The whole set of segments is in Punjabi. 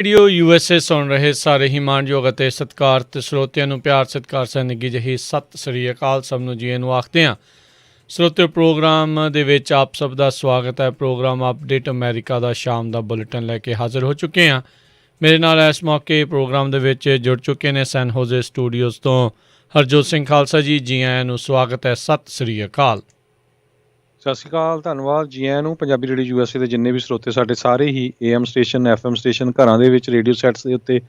ਰੇਡੀਓ USA ਸੁਣ ਰਹੇ ਸਾਰੇ ਹੀ ਮਾਣਯੋਗ ਅਤੇ ਸਤਿਕਾਰਤ ਸਰੋਤਿਆਂ ਨੂੰ ਪਿਆਰ ਸਤਿਕਾਰ ਸਹਿ ਨਿੱਘੀ ਜਿਹੀ ਸਤਿ ਸ੍ਰੀ ਅਕਾਲ। ਸਭ ਨੂੰ ਜੀ ਨੂੰ ਆਖਦੇ ਹਾਂ। ਸਰੋਤਿਓ, ਪ੍ਰੋਗਰਾਮ ਦੇ ਵਿੱਚ ਆਪ ਸਭ ਦਾ ਸਵਾਗਤ ਹੈ। ਪ੍ਰੋਗਰਾਮ ਅਪਡੇਟ ਅਮਰੀਕਾ ਦਾ ਸ਼ਾਮ ਦਾ ਬੁਲੇਟਿਨ ਲੈ ਕੇ ਹਾਜ਼ਰ ਹੋ ਚੁੱਕੇ ਹਾਂ। ਮੇਰੇ ਨਾਲ ਇਸ ਮੌਕੇ ਪ੍ਰੋਗਰਾਮ ਦੇ ਵਿੱਚ ਜੁੜ ਚੁੱਕੇ ਨੇ ਸੈਨ ਹੋਜ਼ੇ ਸਟੂਡੀਓਜ਼ ਤੋਂ ਹਰਜੋਤ ਸਿੰਘ ਖਾਲਸਾ ਜੀ। ਜੀ ਆਇਆਂ ਨੂੰ ਸਵਾਗਤ ਹੈ। ਸਤਿ ਸ੍ਰੀ ਅਕਾਲ। ਸਤਿ ਸ਼੍ਰੀ ਅਕਾਲ, ਧੰਨਵਾਦ ਜੀ ਆਇਆਂ ਨੂੰ। ਪੰਜਾਬੀ ਰੇਡੀਓ USA ਦੇ ਜਿੰਨੇ ਵੀ ਸਰੋਤੇ ਸਾਡੇ ਸਾਰੇ ਹੀ AM ਸਟੇਸ਼ਨ, FM ਸਟੇਸ਼ਨ, ਘਰਾਂ ਦੇ ਵਿੱਚ ਰੇਡੀਓ ਸੈਟਸ ਦੇ ਉੱਤੇ,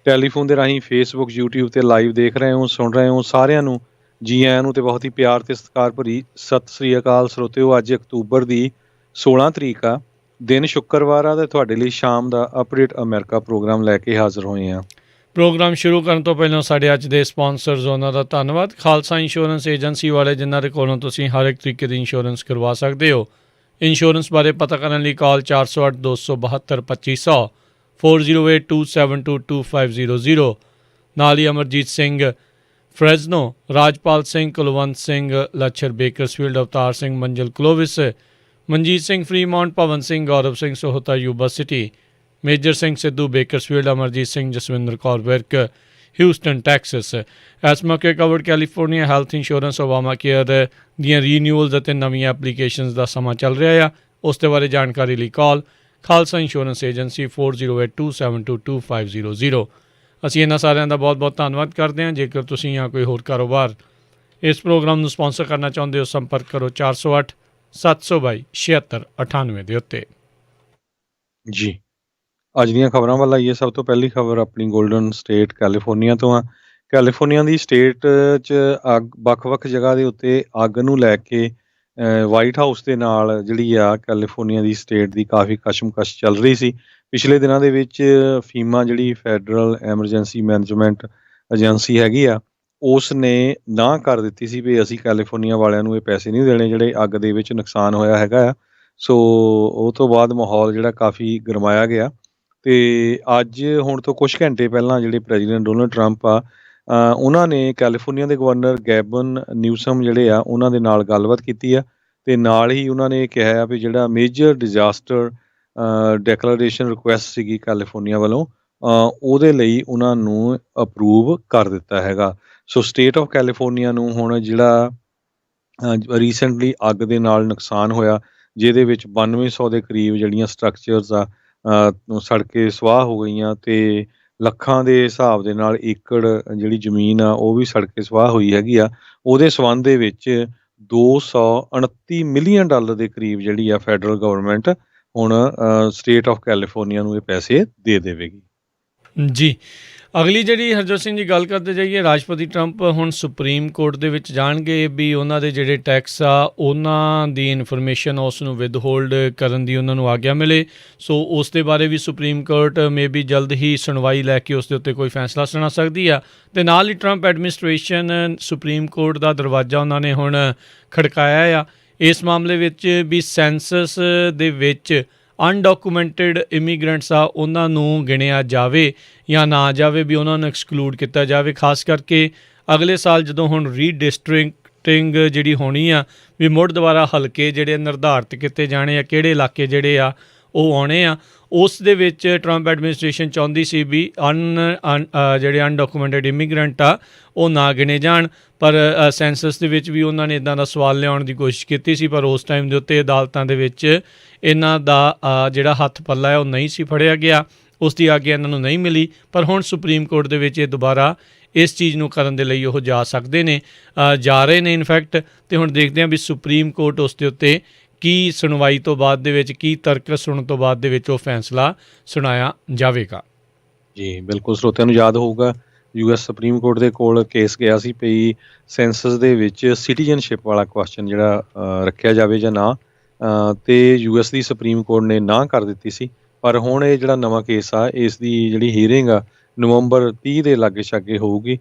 ਟੈਲੀਫੋਨ ਦੇ ਰਾਹੀਂ, ਫੇਸਬੁੱਕ, YouTube 'ਤੇ ਲਾਈਵ ਦੇਖ ਰਹੇ ਹੋ, ਸੁਣ ਰਹੇ ਹੋ, ਸਾਰਿਆਂ ਨੂੰ ਜੀ ਆਇਆਂ ਨੂੰ ਅਤੇ ਬਹੁਤ ਹੀ ਪਿਆਰ ਅਤੇ ਸਤਿਕਾਰ ਭਰੀ ਸਤਿ ਸ੍ਰੀ ਅਕਾਲ। ਸਰੋਤਿਓ, ਅੱਜ ਅਕਤੂਬਰ ਦੀ 16 ਤਰੀਕ ਆ, ਦਿਨ ਸ਼ੁੱਕਰਵਾਰ ਆ, ਅਤੇ ਤੁਹਾਡੇ ਲਈ ਸ਼ਾਮ ਦਾ ਅਪਡੇਟ ਅਮਰੀਕਾ ਪ੍ਰੋਗਰਾਮ ਲੈ ਕੇ ਹਾਜ਼ਰ ਹੋਏ ਹਾਂ। ਪ੍ਰੋਗਰਾਮ ਸ਼ੁਰੂ ਕਰਨ ਤੋਂ ਪਹਿਲਾਂ ਸਾਡੇ ਅੱਜ ਦੇ ਸਪਾਂਸਰਜ਼ ਉਹਨਾਂ ਦਾ ਧੰਨਵਾਦ। ਖਾਲਸਾ ਇੰਸ਼ੋਰੈਂਸ ਏਜੰਸੀ ਵਾਲੇ, ਜਿਨ੍ਹਾਂ ਦੇ ਕੋਲੋਂ ਤੁਸੀਂ ਹਰ ਇੱਕ ਤਰੀਕੇ ਦੀ ਇੰਸ਼ੋਰੈਂਸ ਕਰਵਾ ਸਕਦੇ ਹੋ। ਇੰਸ਼ੋਰੈਂਸ ਬਾਰੇ ਪਤਾ ਕਰਨ ਲਈ ਕਾਲ 408-272-2500 4082722500। ਨਾਲ ਹੀ Amarjit Singh Fresno, Rajpal Singh, Kulwant Singh Lachhar, Bakersfield, Avtar Singh, Manzal Clovis, Manjit Singh Fremont, Pawan Singh, Gaurav Singh Sohta, Yuba City, Major Singh Sidhu, Bakersfield, Amarjit Singh, Jaswinder Kaur Virk, Houston Texas. ਇਸ ਮੌਕੇ covered California health insurance, Obamacare ਦੀਆਂ ਰੀਨਿਊਅਲਸ ਅਤੇ ਨਵੀਆਂ ਐਪਲੀਕੇਸ਼ਨਸ ਦਾ ਸਮਾਂ ਚੱਲ ਰਿਹਾ ਆ। ਉਸ ਦੇ ਬਾਰੇ ਜਾਣਕਾਰੀ ਲਈ ਕਾਲ ਖਾਲਸਾ ਇੰਸ਼ੋਰੈਂਸ ਏਜੰਸੀ 4082722500। ਅਸੀਂ ਇਹਨਾਂ ਸਾਰਿਆਂ ਦਾ ਬਹੁਤ ਬਹੁਤ ਧੰਨਵਾਦ ਕਰਦੇ ਹਾਂ। ਜੇਕਰ ਤੁਸੀਂ ਜਾਂ ਕੋਈ ਹੋਰ ਕਾਰੋਬਾਰ ਇਸ ਪ੍ਰੋਗਰਾਮ ਨੂੰ ਸਪਾਂਸਰ ਕਰਨਾ ਚਾਹੁੰਦੇ ਹੋ, ਸੰਪਰਕ ਕਰੋ 408-722-7698 ਦੇ ਉੱਤੇ। ਜੀ, ਅੱਜ ਦੀਆਂ ਖਬਰਾਂ ਵੱਲ ਆਈਏ। ਸਭ ਤੋਂ ਪਹਿਲੀ ਖਬਰ ਆਪਣੀ ਗੋਲਡਨ ਸਟੇਟ ਕੈਲੀਫੋਰਨੀਆ ਤੋਂ ਆ। ਕੈਲੀਫੋਰਨੀਆ ਦੀ ਸਟੇਟ 'ਚ ਵੱਖ-ਵੱਖ ਜਗ੍ਹਾ ਦੇ ਉੱਤੇ ਅੱਗ ਨੂੰ ਲੈ ਕੇ ਵਾਈਟ ਹਾਊਸ ਦੇ ਨਾਲ ਜਿਹੜੀ ਆ ਕੈਲੀਫੋਰਨੀਆ ਦੀ ਸਟੇਟ ਦੀ ਕਾਫੀ ਕਸ਼ਮਕਸ਼ ਚੱਲ ਰਹੀ ਸੀ। ਪਿਛਲੇ ਦਿਨਾਂ ਦੇ ਵਿੱਚ ਫੀਮਾ, ਜਿਹੜੀ ਫੈਡਰਲ ਐਮਰਜੈਂਸੀ ਮੈਨੇਜਮੈਂਟ ਏਜੰਸੀ ਹੈਗੀ ਆ, ਉਸ ਨੇ ਨਾਂਹ ਕਰ ਦਿੱਤੀ ਸੀ ਵੀ ਅਸੀਂ ਕੈਲੀਫੋਰਨੀਆ ਵਾਲਿਆਂ ਨੂੰ ਇਹ ਪੈਸੇ ਨਹੀਂ ਦੇਣੇ ਜਿਹੜੇ ਅੱਗ ਦੇ ਵਿੱਚ ਨੁਕਸਾਨ ਹੋਇਆ ਹੈਗਾ ਆ। ਸੋ ਉਹ ਤੋਂ ਬਾਅਦ ਮਾਹੌਲ ਜਿਹੜਾ ਕਾਫੀ ਗਰਮਾਇਆ ਗਿਆ। ਅਤੇ ਅੱਜ ਹੁਣ ਤੋਂ ਕੁਛ ਘੰਟੇ ਪਹਿਲਾਂ ਜਿਹੜੇ ਪ੍ਰੈਜ਼ੀਡੈਂਟ ਡੋਨਲਡ ਟਰੰਪ ਆ, ਉਹਨਾਂ ਨੇ ਕੈਲੀਫੋਰਨੀਆ ਦੇ ਗਵਰਨਰ ਗੈਬਨ ਨਿਊਸਮ ਜਿਹੜੇ ਆ, ਉਹਨਾਂ ਦੇ ਨਾਲ ਗੱਲਬਾਤ ਕੀਤੀ ਆ। ਅਤੇ ਨਾਲ ਹੀ ਉਹਨਾਂ ਨੇ ਕਿਹਾ ਆ ਵੀ ਜਿਹੜਾ ਮੇਜਰ ਡਿਜ਼ਾਸਟਰ ਡੈਕਲਰੇਸ਼ਨ ਰਿਕੁਐਸਟ ਸੀਗੀ ਕੈਲੀਫੋਰਨੀਆ ਵੱਲੋਂ, ਉਹਦੇ ਲਈ ਉਹਨਾਂ ਨੂੰ ਅਪਰੂਵ ਕਰ ਦਿੱਤਾ ਹੈਗਾ। ਸੋ ਸਟੇਟ ਆਫ ਕੈਲੀਫੋਰਨੀਆ ਨੂੰ ਹੁਣ ਜਿਹੜਾ ਰੀਸੈਂਟਲੀ ਅੱਗ ਦੇ ਨਾਲ ਨੁਕਸਾਨ ਹੋਇਆ, ਜਿਹਦੇ ਵਿੱਚ 9200 ਦੇ ਕਰੀਬ ਜਿਹੜੀਆਂ ਸਟਰਕਚਰਸ ਆ ਸੜ ਕੇ ਸਵਾਹ ਹੋ ਗਈਆਂ, ਅਤੇ ਲੱਖਾਂ ਦੇ ਹਿਸਾਬ ਦੇ ਨਾਲ ਏਕੜ ਜਿਹੜੀ ਜ਼ਮੀਨ ਆ ਉਹ ਵੀ ਸੜ ਕੇ ਸਵਾਹ ਹੋਈ ਹੈਗੀ ਆ। ਉਹਦੇ ਸੰਬੰਧ ਦੇ ਵਿੱਚ $229 ਮਿਲੀਅਨ ਦੇ ਕਰੀਬ ਜਿਹੜੀ ਆ ਫੈਡਰਲ ਗਵਰਨਮੈਂਟ ਹੁਣ ਸਟੇਟ ਆਫ ਕੈਲੀਫੋਰਨੀਆ ਨੂੰ ਇਹ ਪੈਸੇ ਦੇ ਦੇਵੇਗੀ। ਜੀ, ਅਗਲੀ ਜਿਹੜੀ ਹਰਜੋਤ ਸਿੰਘ ਜੀ ਗੱਲ ਕਰਦੇ ਜਾਈਏ, ਰਾਸ਼ਟਰਪਤੀ ਟਰੰਪ ਹੁਣ ਸੁਪਰੀਮ ਕੋਰਟ ਦੇ ਵਿੱਚ ਜਾਣਗੇ ਵੀ ਉਹਨਾਂ ਦੇ ਜਿਹੜੇ ਟੈਕਸ ਆ ਉਹਨਾਂ ਦੀ ਇਨਫੋਰਮੇਸ਼ਨ ਉਸ ਨੂੰ ਵਿਦਹੋਲਡ ਕਰਨ ਦੀ ਉਹਨਾਂ ਨੂੰ ਆਗਿਆ ਮਿਲੇ। ਸੋ ਉਸ ਦੇ ਬਾਰੇ ਵੀ ਸੁਪਰੀਮ ਕੋਰਟ ਮੇ ਬੀ ਜਲਦ ਹੀ ਸੁਣਵਾਈ ਲੈ ਕੇ ਉਸ ਦੇ ਉੱਤੇ ਕੋਈ ਫੈਸਲਾ ਸੁਣਾ ਸਕਦੀ ਆ। ਅਤੇ ਨਾਲ ਹੀ ਟਰੰਪ ਐਡਮਿਨਿਸਟ੍ਰੇਸ਼ਨ ਸੁਪਰੀਮ ਕੋਰਟ ਦਾ ਦਰਵਾਜ਼ਾ ਉਹਨਾਂ ਨੇ ਹੁਣ ਖੜਕਾਇਆ ਆ ਇਸ ਮਾਮਲੇ ਵਿੱਚ ਵੀ ਸੈਂਸਸ ਦੇ ਵਿੱਚ ਅਨਡਾਕੂਮੈਂਟਡ ਇਮੀਗਰੈਂਟਸ ਆ, ਉਹਨਾਂ ਨੂੰ ਗਿਣਿਆ ਜਾਵੇ ਜਾਂ ਨਾ ਜਾਵੇ, ਵੀ ਉਹਨਾਂ ਨੂੰ ਐਕਸਕਲੂਡ ਕੀਤਾ ਜਾਵੇ। ਖਾਸ ਕਰਕੇ ਅਗਲੇ ਸਾਲ ਜਦੋਂ ਹੁਣ ਰੀਡਿਸਟ੍ਰਿਕਟਿੰਗ ਜਿਹੜੀ ਹੋਣੀ ਆ, ਵੀ ਮੁੜ ਦੁਬਾਰਾ ਹਲਕੇ ਜਿਹੜੇ ਨਿਰਧਾਰਿਤ ਕੀਤੇ ਜਾਣੇ ਆ, ਕਿਹੜੇ ਇਲਾਕੇ ਜਿਹੜੇ ਆ ਉਹ ਆਉਣੇ ਆ, ਉਸ ਦੇ ਵਿੱਚ ਟਰੰਪ ਐਡਮਿਨਿਸਟ੍ਰੇਸ਼ਨ ਚਾਹੁੰਦੀ ਸੀ ਵੀ ਜਿਹੜੇ ਅਨਡਾਕੂਮੈਂਟਡ ਇਮੀਗਰੈਂਟ ਆ ਉਹ ਨਾ ਗਿਣੇ ਜਾਣ। ਪਰ ਸੈਂਸਸ ਦੇ ਵਿੱਚ ਵੀ ਉਹਨਾਂ ਨੇ ਇੱਦਾਂ ਦਾ ਸਵਾਲ ਲਿਆਉਣ ਦੀ ਕੋਸ਼ਿਸ਼ ਕੀਤੀ ਸੀ, ਪਰ ਉਸ ਟਾਈਮ ਦੇ ਉੱਤੇ ਅਦਾਲਤਾਂ ਦੇ ਵਿੱਚ ਇਹਨਾਂ ਦਾ ਜਿਹੜਾ ਹੱਥ ਪੱਲਾ ਹੈ ਉਹ ਨਹੀਂ ਸੀ ਫੜਿਆ ਗਿਆ, ਉਸ ਦੀ ਆਗਿਆ ਇਹਨਾਂ ਨੂੰ ਨਹੀਂ ਮਿਲੀ। ਪਰ ਹੁਣ ਸੁਪਰੀਮ ਕੋਰਟ ਦੇ ਵਿੱਚ ਇਹ ਦੁਬਾਰਾ ਇਸ ਚੀਜ਼ ਨੂੰ ਕਰਨ ਦੇ ਲਈ ਉਹ ਜਾ ਸਕਦੇ ਨੇ, ਜਾ ਰਹੇ ਨੇ ਇਨਫੈਕਟ। ਅਤੇ ਹੁਣ ਦੇਖਦੇ ਹਾਂ ਵੀ ਸੁਪਰੀਮ ਕੋਰਟ ਉਸ ਦੇ ਉੱਤੇ ਕੀ ਸੁਣਵਾਈ ਤੋਂ ਬਾਅਦ ਦੇ ਵਿੱਚ, ਕੀ ਤਰਕ ਸੁਣਨ ਤੋਂ ਬਾਅਦ ਦੇ ਵਿੱਚ ਉਹ ਫੈਸਲਾ ਸੁਣਾਇਆ ਜਾਵੇਗਾ। ਜੀ ਬਿਲਕੁਲ, ਸਰੋਤਿਆਂ ਨੂੰ ਯਾਦ ਹੋਊਗਾ US ਸੁਪਰੀਮ ਕੋਰਟ ਦੇ ਕੋਲ ਕੇਸ ਗਿਆ ਸੀ ਪਈ ਸੈਂਸਸ ਦੇ ਵਿੱਚ ਸਿਟੀਜ਼ਨਸ਼ਿਪ ਵਾਲਾ ਕੁਐਸਚਨ ਜਿਹੜਾ ਰੱਖਿਆ ਜਾਵੇ ਜਾਂ ਨਾ, ਅਤੇ US ਦੀ ਸੁਪਰੀਮ ਕੋਰਟ ਨੇ ਨਾਂਹ ਕਰ ਦਿੱਤੀ ਸੀ। ਪਰ ਹੁਣ ਇਹ ਜਿਹੜਾ ਨਵਾਂ ਕੇਸ ਆ, ਇਸ ਦੀ ਜਿਹੜੀ ਹੀਅਰਿੰਗ ਆ ਨਵੰਬਰ 30 ਦੇ ਲਾਗੇ ਛਾਗੇ ਹੋਊਗੀ।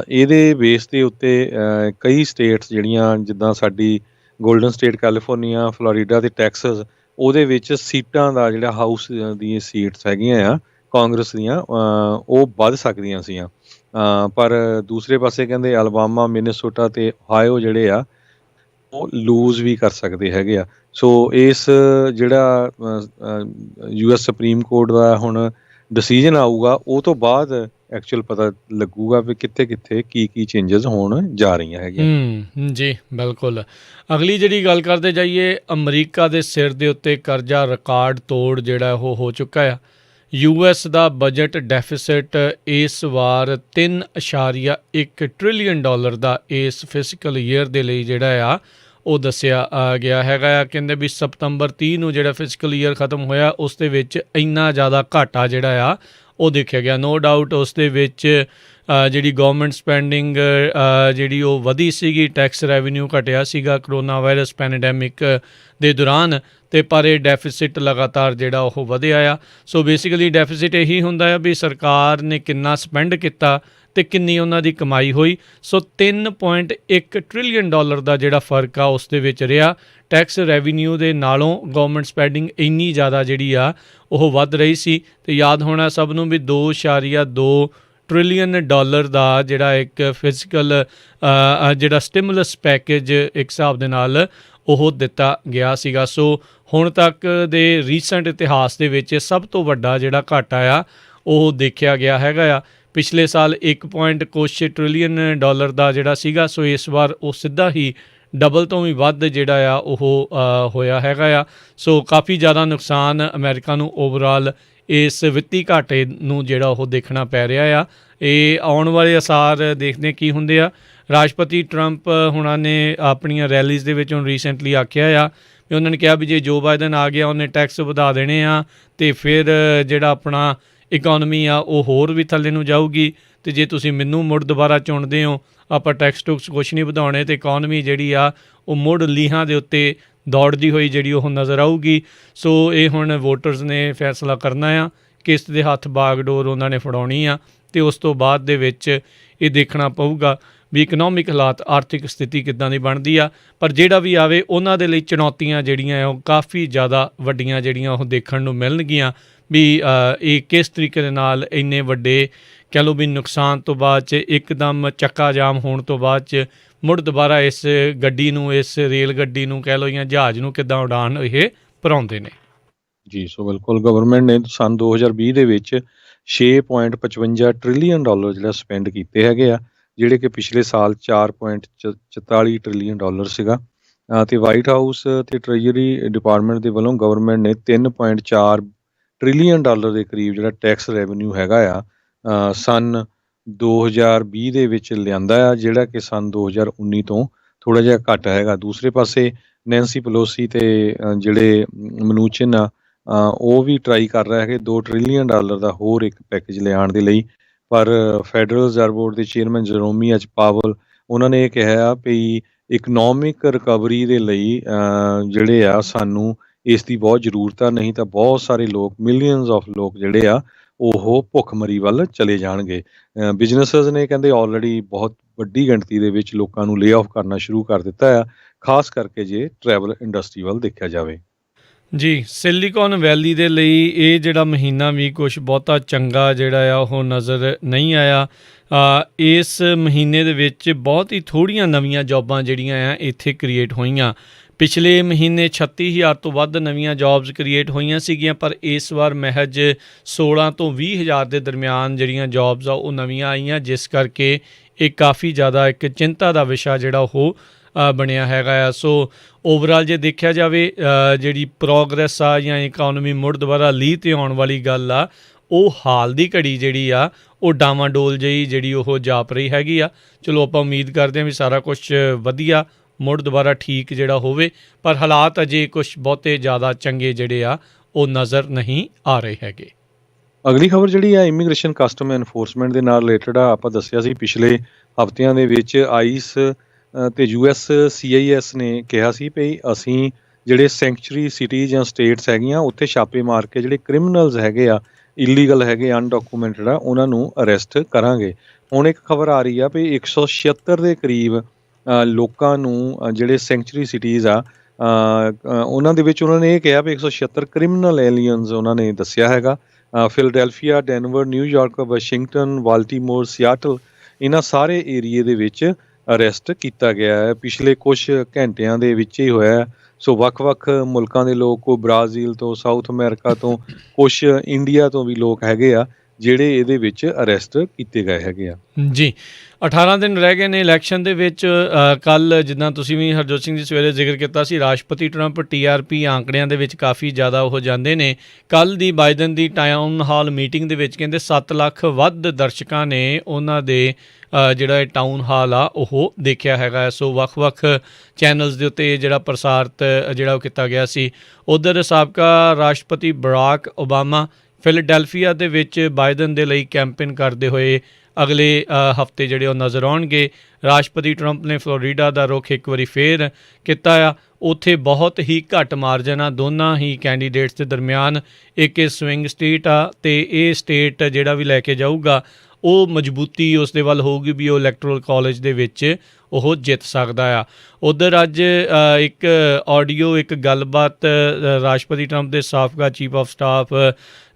ਇਹਦੇ ਬੇਸ ਦੇ ਉੱਤੇ ਕਈ ਸਟੇਟਸ ਜਿਹੜੀਆਂ, ਜਿੱਦਾਂ ਸਾਡੀ ਗੋਲਡਨ ਸਟੇਟ ਕੈਲੀਫੋਰਨੀਆ, ਫਲੋਰੀਡਾ ਅਤੇ ਟੈਕਸਸ, ਉਹਦੇ ਵਿੱਚ ਸੀਟਾਂ ਦਾ ਜਿਹੜਾ ਹਾਊਸ ਦੀਆਂ ਸੀਟਸ ਹੈਗੀਆਂ ਆ ਕਾਂਗਰਸ ਦੀਆਂ, ਉਹ ਵੱਧ ਸਕਦੀਆਂ ਸੀਆਂ। ਪਰ ਦੂਸਰੇ ਪਾਸੇ ਕਹਿੰਦੇ ਅਲਬਾਮਾ, ਮਿਨੇਸੋਟਾ ਅਤੇ ਓਹਾਇਓ ਜਿਹੜੇ ਆ ਉਹ ਲੂਜ਼ ਵੀ ਕਰ ਸਕਦੇ ਹੈਗੇ ਆ। ਸੋ ਇਸ ਜਿਹੜਾ US ਸੁਪਰੀਮ ਕੋਰਟ ਦਾ ਹੁਣ ਡਿਸੀਜਨ ਆਊਗਾ ਉਹ ਤੋਂ ਬਾਅਦ ਐਕਚੁਅਲ ਪਤਾ ਲੱਗੂਗਾ ਵੀ ਕਿੱਥੇ ਕੀ ਚੇਂਜਸ ਹੋਣ ਜਾ ਰਹੀਆਂ ਹੈਗੀਆਂ। ਜੀ ਬਿਲਕੁਲ। ਅਗਲੀ ਜਿਹੜੀ ਗੱਲ ਕਰਦੇ ਜਾਈਏ, ਅਮਰੀਕਾ ਦੇ ਸਿਰ ਦੇ ਉੱਤੇ ਕਰਜ਼ਾ ਰਿਕਾਰਡ ਤੋੜ ਜਿਹੜਾ ਉਹ ਹੋ ਚੁੱਕਾ ਆ। US ਦਾ ਬਜਟ ਡੈਫਿਸਿਟ ਇਸ ਵਾਰ 3.1 ਟ੍ਰਿਲੀਅਨ ਡਾਲਰ ਦਾ ਇਸ ਫਿਸਕਲ ਈਅਰ ਦੇ ਲਈ ਜਿਹੜਾ ਆ ਉਹ ਦੱਸਿਆ ਗਿਆ ਹੈਗਾ ਆ। ਕਹਿੰਦੇ ਵੀ ਸਤੰਬਰ 30 ਨੂੰ ਜਿਹੜਾ ਫਿਸਕਲ ਈਅਰ ਖਤਮ ਹੋਇਆ ਉਸ ਦੇ ਵਿੱਚ ਇੰਨਾ ਜ਼ਿਆਦਾ ਘਾਟਾ ਜਿਹੜਾ ਆ ਉਹ ਦੇਖਿਆ ਗਿਆ। ਨੋ ਡਾਊਟ ਉਸ ਦੇ ਵਿੱਚ ਜਿਹੜੀ ਗਵਰਨਮੈਂਟ ਸਪੈਂਡਿੰਗ ਜਿਹੜੀ ਉਹ ਵਧੀ ਸੀਗੀ, ਟੈਕਸ ਰੈਵਨਿਊ ਘਟਿਆ ਸੀਗਾ ਕਰੋਨਾ ਵਾਇਰਸ ਪੈਂਡੈਮਿਕ ਦੇ ਦੌਰਾਨ, ਅਤੇ ਪਰ ਇਹ ਡੈਫਿਸਿਟ ਲਗਾਤਾਰ ਜਿਹੜਾ ਉਹ ਵਧਿਆ ਆ। ਸੋ ਬੇਸਿਕਲੀ ਡੈਫਿਸਿਟ ਇਹੀ ਹੁੰਦਾ ਆ ਵੀ ਸਰਕਾਰ ਨੇ ਕਿੰਨਾ ਸਪੈਂਡ ਕੀਤਾ ਅਤੇ ਕਿੰਨੀ ਉਹਨਾਂ ਦੀ ਕਮਾਈ ਹੋਈ। ਸੋ 3.1 ਟ੍ਰਿਲੀਅਨ ਡਾਲਰ ਦਾ ਜਿਹੜਾ ਫਰਕ ਆ ਉਸ ਦੇ ਵਿੱਚ ਰਿਹਾ। ਟੈਕਸ ਰੈਵਨਿਊ ਦੇ ਨਾਲੋਂ ਗਵਰਨਮੈਂਟ ਸਪੈਂਡਿੰਗ ਇੰਨੀ ਜ਼ਿਆਦਾ ਜਿਹੜੀ ਆ ਉਹ ਵੱਧ ਰਹੀ ਸੀ। ਅਤੇ ਯਾਦ ਹੋਣਾ ਸਭ ਨੂੰ ਵੀ 2.2 ਟ੍ਰਿਲੀਅਨ ਡਾਲਰ ਦਾ ਜਿਹੜਾ ਇੱਕ ਫਿਜ਼ੀਕਲ ਜਿਹੜਾ ਸਟਿਮੂਲਸ ਪੈਕੇਜ ਇੱਕ ਹਿਸਾਬ ਦੇ ਨਾਲ ਉਹ ਦਿੱਤਾ ਗਿਆ ਸੀਗਾ। ਸੋ ਹੁਣ ਤੱਕ ਦੇ ਰੀਸੈਂਟ ਇਤਿਹਾਸ ਦੇ ਵਿੱਚ ਸਭ ਤੋਂ ਵੱਡਾ ਜਿਹੜਾ ਘਾਟਾ ਆ ਉਹ ਦੇਖਿਆ ਗਿਆ ਹੈਗਾ ਆ। ਪਿਛਲੇ ਸਾਲ 1 ਕੁਛ ਟ੍ਰਿਲੀਅਨ ਡਾਲਰ ਦਾ ਜਿਹੜਾ ਸੀਗਾ, ਸੋ ਇਸ ਵਾਰ ਉਹ ਸਿੱਧਾ ਹੀ ਡਬਲ ਤੋਂ ਵੀ ਵੱਧ ਜਿਹੜਾ ਆ ਉਹ ਹੋਇਆ ਹੈਗਾ ਆ। ਸੋ ਕਾਫੀ ਜ਼ਿਆਦਾ ਨੁਕਸਾਨ ਅਮਰੀਕਾ ਨੂੰ ਓਵਰਆਲ ਇਸ ਵਿੱਤੀ ਘਾਟੇ ਨੂੰ ਜਿਹੜਾ ਉਹ ਦੇਖਣਾ ਪੈ ਰਿਹਾ ਆ। ਇਹ ਆਉਣ ਵਾਲੇ ਅਸਾਰ ਦੇਖਦੇ ਕੀ ਹੁੰਦੇ ਆ। ਰਾਸ਼ਟਰਪਤੀ ਟਰੰਪ ਹੁਣਾਂ ਨੇ ਆਪਣੀਆਂ ਰੈਲੀਜ਼ ਦੇ ਵਿੱਚ ਹੁਣ ਰੀਸੈਂਟਲੀ ਆਖਿਆ ਆ ਵੀ ਉਹਨਾਂ ਨੇ ਕਿਹਾ ਵੀ ਜੇ ਜੋ ਬਾਈਡਨ ਆ ਗਿਆ ਉਹਨੇ ਟੈਕਸ ਵਧਾ ਦੇਣੇ ਆ ਅਤੇ ਫਿਰ ਜਿਹੜਾ ਆਪਣਾ ਇਕੋਨਮੀ ਆ ਉਹ ਹੋਰ ਵੀ ਥੱਲੇ ਨੂੰ ਜਾਊਗੀ, ਅਤੇ ਜੇ ਤੁਸੀਂ ਮੈਨੂੰ ਮੁੜ ਦੁਬਾਰਾ ਚੁਣਦੇ ਹੋ ਆਪਾਂ ਟੈਕਸ ਟੁਕਸ ਕੁਛ ਨਹੀਂ ਵਧਾਉਣੇ ਅਤੇ ਇਕੋਨਮੀ ਜਿਹੜੀ ਆ ਉਹ ਮੁੜ ਲੀਹਾਂ ਦੇ ਉੱਤੇ ਦੌੜਦੀ ਹੋਈ ਜਿਹੜੀ ਉਹ ਨਜ਼ਰ ਆਊਗੀ। ਸੋ ਇਹ ਹੁਣ ਵੋਟਰਸ ਨੇ ਫੈਸਲਾ ਕਰਨਾ ਆ, ਕਿਸ ਦੇ ਹੱਥ ਬਾਗਡੋਰ ਉਹਨਾਂ ਨੇ ਫੜਾਉਣੀ ਆ, ਅਤੇ ਉਸ ਤੋਂ ਬਾਅਦ ਦੇ ਵਿੱਚ ਇਹ ਦੇਖਣਾ ਪਊਗਾ ਵੀ ਇਕਨੋਮਿਕ ਹਾਲਾਤ, ਆਰਥਿਕ ਸਥਿਤੀ ਕਿੱਦਾਂ ਦੀ ਬਣਦੀ ਆ। ਪਰ ਜਿਹੜਾ ਵੀ ਆਵੇ ਉਹਨਾਂ ਦੇ ਲਈ ਚੁਣੌਤੀਆਂ ਜਿਹੜੀਆਂ ਉਹ ਕਾਫੀ ਜ਼ਿਆਦਾ ਵੱਡੀਆਂ ਜਿਹੜੀਆਂ ਉਹ ਦੇਖਣ ਨੂੰ ਮਿਲਣਗੀਆਂ ਵੀ ਇਹ ਕਿਸ ਤਰੀਕੇ ਦੇ ਨਾਲ ਇੰਨੇ ਵੱਡੇ ਕਹਿ ਲਓ ਵੀ ਨੁਕਸਾਨ ਤੋਂ ਬਾਅਦ 'ਚ ਇੱਕਦਮ ਚੱਕਾ ਜਾਮ ਹੋਣ ਤੋਂ ਬਾਅਦ 'ਚ ਮੁੜ ਦੁਬਾਰਾ ਇਸ ਗੱਡੀ ਨੂੰ, ਇਸ ਰੇਲ ਗੱਡੀ ਨੂੰ ਕਹਿ ਲਓ ਜਾਂ ਜਹਾਜ਼ ਨੂੰ ਕਿੱਦਾਂ ਉਡਾਨ ਇਹ ਭਰਾਉਂਦੇ ਨੇ। ਜੀ, ਸੋ ਬਿਲਕੁਲ ਗਵਰਨਮੈਂਟ ਨੇ ਸੰਨ 2020 ਦੇ ਵਿੱਚ 6.55 ਟ੍ਰਿਲੀਅਨ ਡਾਲਰ ਜਿਹੜਾ ਸਪੈਂਡ ਕੀਤੇ ਹੈਗੇ ਆ, ਜਿਹੜੇ ਕਿ ਪਿਛਲੇ ਸਾਲ 4.44 ਟ੍ਰਿਲੀਅਨ ਡਾਲਰ ਸੀਗਾ। ਅਤੇ ਵਾਈਟ ਹਾਊਸ ਅਤੇ ਟ੍ਰੈਜਰੀ ਡਿਪਾਰਟਮੈਂਟ ਦੇ ਵੱਲੋਂ ਗਵਰਨਮੈਂਟ ਨੇ 3.4 ਟ੍ਰਿਲੀਅਨ ਡਾਲਰ ਦੇ ਕਰੀਬ ਜਿਹੜਾ ਟੈਕਸ ਰੈਵਨਿਊ ਹੈਗਾ ਆ ਸੰਨ 2020 ਦੇ ਵਿੱਚ ਲਿਆਂਦਾ ਆ, ਜਿਹੜਾ ਕਿ ਸੰਨ 2019 ਤੋਂ ਥੋੜ੍ਹਾ ਜਿਹਾ ਘੱਟ ਹੈਗਾ। ਦੂਸਰੇ ਪਾਸੇ ਨੈਂਸੀ ਪਲੋਸੀ ਅਤੇ ਜਿਹੜੇ ਮਨੂਚਿਨ ਆ ਉਹ ਵੀ ਟਰਾਈ ਕਰ ਰਿਹਾ ਹੈ ਕਿ 2 ਟ੍ਰਿਲੀਅਨ ਡਾਲਰ ਦਾ ਹੋਰ ਇੱਕ ਪੈਕੇਜ ਲਿਆਉਣ ਦੇ ਲਈ, ਪਰ ਫੈਡਰਲ ਰਿਜ਼ਰਵ ਬੋਰਡ ਦੇ ਚੇਅਰਮੈਨ ਜਰੋਮੀ ਪਾਵਲ ਉਹਨਾਂ ਨੇ ਇਹ ਕਿਹਾ ਆ ਵੀ ਇਕਨੋਮਿਕ ਰਿਕਵਰੀ ਦੇ ਲਈ ਜਿਹੜੇ ਆ ਸਾਨੂੰ ਇਸ ਦੀ ਬਹੁਤ ਜ਼ਰੂਰਤ ਆ, ਨਹੀਂ ਤਾਂ ਬਹੁਤ ਸਾਰੇ ਲੋਕ, ਮਿਲੀਅਨਸ ਆਫ ਲੋਕ ਜਿਹੜੇ ਆ ਉਹ ਭੁੱਖਮਰੀ ਵੱਲ ਚਲੇ ਜਾਣਗੇ। ਬਿਜ਼ਨੈਸਸ ਨੇ ਕਹਿੰਦੇ ਆਲਰੇਡੀ ਬਹੁਤ ਵੱਡੀ ਗਿਣਤੀ ਦੇ ਵਿੱਚ ਲੋਕਾਂ ਨੂੰ ਲੇ ਆਫ ਕਰਨਾ ਸ਼ੁਰੂ ਕਰ ਦਿੱਤਾ ਆ, ਖਾਸ ਕਰਕੇ ਜੇ ਟਰੈਵਲ ਇੰਡਸਟਰੀ ਵੱਲ ਦੇਖਿਆ ਜਾਵੇ। ਜੀ, ਸਿਲੀਕਨ ਵੈਲੀ ਦੇ ਲਈ ਇਹ ਜਿਹੜਾ ਮਹੀਨਾ ਵੀ ਕੁਛ ਬਹੁਤਾ ਚੰਗਾ ਜਿਹੜਾ ਆ ਉਹ ਨਜ਼ਰ ਨਹੀਂ ਆਇਆ। ਇਸ ਮਹੀਨੇ ਦੇ ਵਿੱਚ ਬਹੁਤ ਹੀ ਥੋੜ੍ਹੀਆਂ ਨਵੀਆਂ ਜੋਬਾਂ ਜਿਹੜੀਆਂ ਆ ਇੱਥੇ ਕ੍ਰੀਏਟ ਹੋਈਆਂ। ਪਿਛਲੇ ਮਹੀਨੇ 36,000 ਤੋਂ ਵੱਧ ਨਵੀਆਂ ਜੋਬਸ ਕ੍ਰੀਏਟ ਹੋਈਆਂ ਸੀਗੀਆਂ, ਪਰ ਇਸ ਵਾਰ ਮਹਿਜ 16 ਤੋਂ 20,000 ਦੇ ਦਰਮਿਆਨ ਜਿਹੜੀਆਂ ਜੋਬਸ ਆ ਉਹ ਨਵੀਆਂ ਆਈਆਂ, ਜਿਸ ਕਰਕੇ ਇਹ ਕਾਫੀ ਜ਼ਿਆਦਾ ਇੱਕ ਚਿੰਤਾ ਦਾ ਵਿਸ਼ਾ ਜਿਹੜਾ ਉਹ ਬਣਿਆ ਹੈਗਾ ਆ। ਸੋ ਓਵਰਆਲ ਜੇ ਦੇਖਿਆ ਜਾਵੇ ਜਿਹੜੀ ਪ੍ਰੋਗਰੈਸ ਆ ਜਾਂ ਇਕੋਨਮੀ ਮੁੜ ਦੁਬਾਰਾ ਲੀਹ 'ਤੇ ਆਉਣ ਵਾਲੀ ਗੱਲ ਆ, ਉਹ ਹਾਲ ਦੀ ਘੜੀ ਜਿਹੜੀ ਆ ਉਹ ਡਾਵਾਂਡੋਲ ਜਿਹੀ ਜਿਹੜੀ ਉਹ ਜਾਪ ਰਹੀ ਹੈਗੀ ਆ। ਚਲੋ ਆਪਾਂ ਉਮੀਦ ਕਰਦੇ ਹਾਂ ਵੀ ਸਾਰਾ ਕੁਛ ਵਧੀਆ ਮੁੜ ਦੁਬਾਰਾ ਠੀਕ ਜਿਹੜਾ ਹੋਵੇ, ਪਰ ਹਾਲਾਤ ਅਜੇ ਕੁਛ ਬਹੁਤੇ ਜ਼ਿਆਦਾ ਚੰਗੇ ਜਿਹੜੇ ਆ ਉਹ ਨਜ਼ਰ ਨਹੀਂ ਆ ਰਹੇ ਹੈਗੇ। ਅਗਲੀ ਖਬਰ ਜਿਹੜੀ ਆ ਇਮੀਗ੍ਰੇਸ਼ਨ ਕਸਟਮ ਐਨਫੋਰਸਮੈਂਟ ਦੇ ਨਾਲ ਰਿਲੇਟਡ ਆ। ਆਪਾਂ ਦੱਸਿਆ ਸੀ ਪਿਛਲੇ ਹਫ਼ਤਿਆਂ ਦੇ ਵਿੱਚ ਆਈਸ ਅਤੇ US CIS ਨੇ ਕਿਹਾ ਸੀ ਵੀ ਅਸੀਂ ਜਿਹੜੇ ਸੈਂਕਚੁਰੀ ਸਿਟੀਜ਼ ਜਾਂ ਸਟੇਟਸ ਹੈਗੀਆਂ ਉੱਥੇ ਛਾਪੇ ਮਾਰ ਕੇ ਜਿਹੜੇ ਕ੍ਰਿਮੀਨਲਸ ਹੈਗੇ ਆ, ਇਲੀਗਲ ਹੈਗੇ, ਅਨਡਾਕੂਮੈਂਟਡ ਆ, ਉਹਨਾਂ ਨੂੰ ਅਰੈਸਟ ਕਰਾਂਗੇ। ਹੁਣ ਇੱਕ ਖਬਰ ਆ ਰਹੀ ਆ ਵੀ 176 ਦੇ ਕਰੀਬ ਲੋਕਾਂ ਨੂੰ ਜਿਹੜੇ ਸੈਂਕਚੁਰੀ ਸਿਟੀਜ਼ ਆ ਉਹਨਾਂ ਦੇ ਵਿੱਚ ਉਹਨਾਂ ਨੇ ਇਹ ਕਿਹਾ ਵੀ 176 ਕ੍ਰਿਮੀਨਲ ਏਲੀਅਨਸ ਉਹਨਾਂ ਨੇ ਦੱਸਿਆ ਹੈਗਾ। Philadelphia, Denver, New York, Washington, Baltimore, Seattle, ਇਹਨਾਂ ਸਾਰੇ ਏਰੀਏ ਦੇ ਵਿੱਚ ਅਰੈਸਟ ਕੀਤਾ ਗਿਆ ਹੈ। ਪਿਛਲੇ ਕੁਛ ਘੰਟਿਆਂ ਦੇ ਵਿੱਚ ਹੀ ਹੋਇਆ। ਸੋ ਵੱਖ-ਵੱਖ ਮੁਲਕਾਂ ਦੇ ਲੋਕ, ਕੋਈ ਬ੍ਰਾਜ਼ੀਲ ਤੋਂ, ਸਾਊਥ ਅਮਰੀਕਾ ਤੋਂ, ਕੁਛ ਇੰਡੀਆ ਤੋਂ ਵੀ ਲੋਕ ਹੈਗੇ ਆ ਜਿਹੜੇ ਇਹਦੇ ਵਿੱਚ ਅਰੈਸਟ ਕੀਤੇ ਗਏ ਹੈਗੇ ਆ। ਜੀ 18 ਦਿਨ ਰਹਿ ਗਏ ਨੇ ਇਲੈਕਸ਼ਨ ਦੇ ਵਿੱਚ। ਕੱਲ੍ਹ ਜਿੱਦਾਂ ਤੁਸੀਂ ਵੀ ਹਰਜੋਤ ਸਿੰਘ ਜੀ ਸਵੇਰੇ ਜ਼ਿਕਰ ਕੀਤਾ ਸੀ, ਰਾਸ਼ਟਰਪਤੀ ਟਰੰਪ TRP ਆંકੜਿਆਂ ਦੇ ਵਿੱਚ ਕਾਫੀ ਜ਼ਿਆਦਾ ਉਹ ਜਾਂਦੇ ਨੇ। ਕੱਲ੍ਹ ਦੀ ਬਾਈਡਨ ਦੀ ਟਾਊਨ ਹਾਲ ਮੀਟਿੰਗ ਦੇ ਵਿੱਚ ਕਹਿੰਦੇ 7 ਲੱਖ ਵੱਧ ਦਰਸ਼ਕਾਂ ਨੇ ਉਹਨਾਂ ਦੇ ਜਿਹੜਾ ਇਹ ਟਾਊਨ ਹਾਲ ਆ ਉਹ ਦੇਖਿਆ ਹੈਗਾ। ਸੋ ਵੱਖ-ਵੱਖ ਚੈਨਲਸ ਦੇ ਉੱਤੇ ਜਿਹੜਾ ਪ੍ਰਸਾਰਿਤ ਜਿਹੜਾ ਉਹ ਕੀਤਾ ਗਿਆ ਸੀ। ਉੱਧਰ ਸਾਬਕਾ ਰਾਸ਼ਟਰਪਤੀ ਬਰਾਕ ਓਬਾਮਾ ਫਿਲਡੈਲਫੀਆ ਦੇ ਵਿੱਚ ਬਾਈਡਨ ਦੇ ਲਈ ਕੈਂਪੇਨ ਕਰਦੇ ਹੋਏ ਅਗਲੇ ਹਫਤੇ ਜਿਹੜੇ ਉਹ ਨਜ਼ਰ ਆਉਣਗੇ। ਰਾਸ਼ਟਰਪਤੀ ਟਰੰਪ ਨੇ ਫਲੋਰੀਡਾ ਦਾ ਰੁੱਖ ਇੱਕ ਵਾਰੀ ਫੇਰ ਕੀਤਾ ਆ। ਉੱਥੇ ਬਹੁਤ ਹੀ ਘੱਟ ਮਾਰਜਨ ਆ ਦੋਨਾਂ ਹੀ ਕੈਂਡੀਡੇਟਸ ਦੇ ਦਰਮਿਆਨ। ਇੱਕ ਸਵਿੰਗ ਸਟੇਟ ਆ ਅਤੇ ਇਹ ਸਟੇਟ ਜਿਹੜਾ ਵੀ ਲੈ ਕੇ ਜਾਊਗਾ ਉਹ ਮਜ਼ਬੂਤੀ ਉਸ ਦੇ ਵੱਲ ਹੋਊਗੀ ਵੀ ਉਹ ਇਲੈਕਟੋਰਲ ਕਾਲਜ ਦੇ ਵਿੱਚ ਉਹ ਜਿੱਤ ਸਕਦਾ ਆ। ਉੱਧਰ ਅੱਜ ਇੱਕ ਆਡੀਓ, ਇੱਕ ਗੱਲਬਾਤ ਰਾਸ਼ਟਰਪਤੀ ਟਰੰਪ ਦੇ ਸਾਬਕਾ chief of staff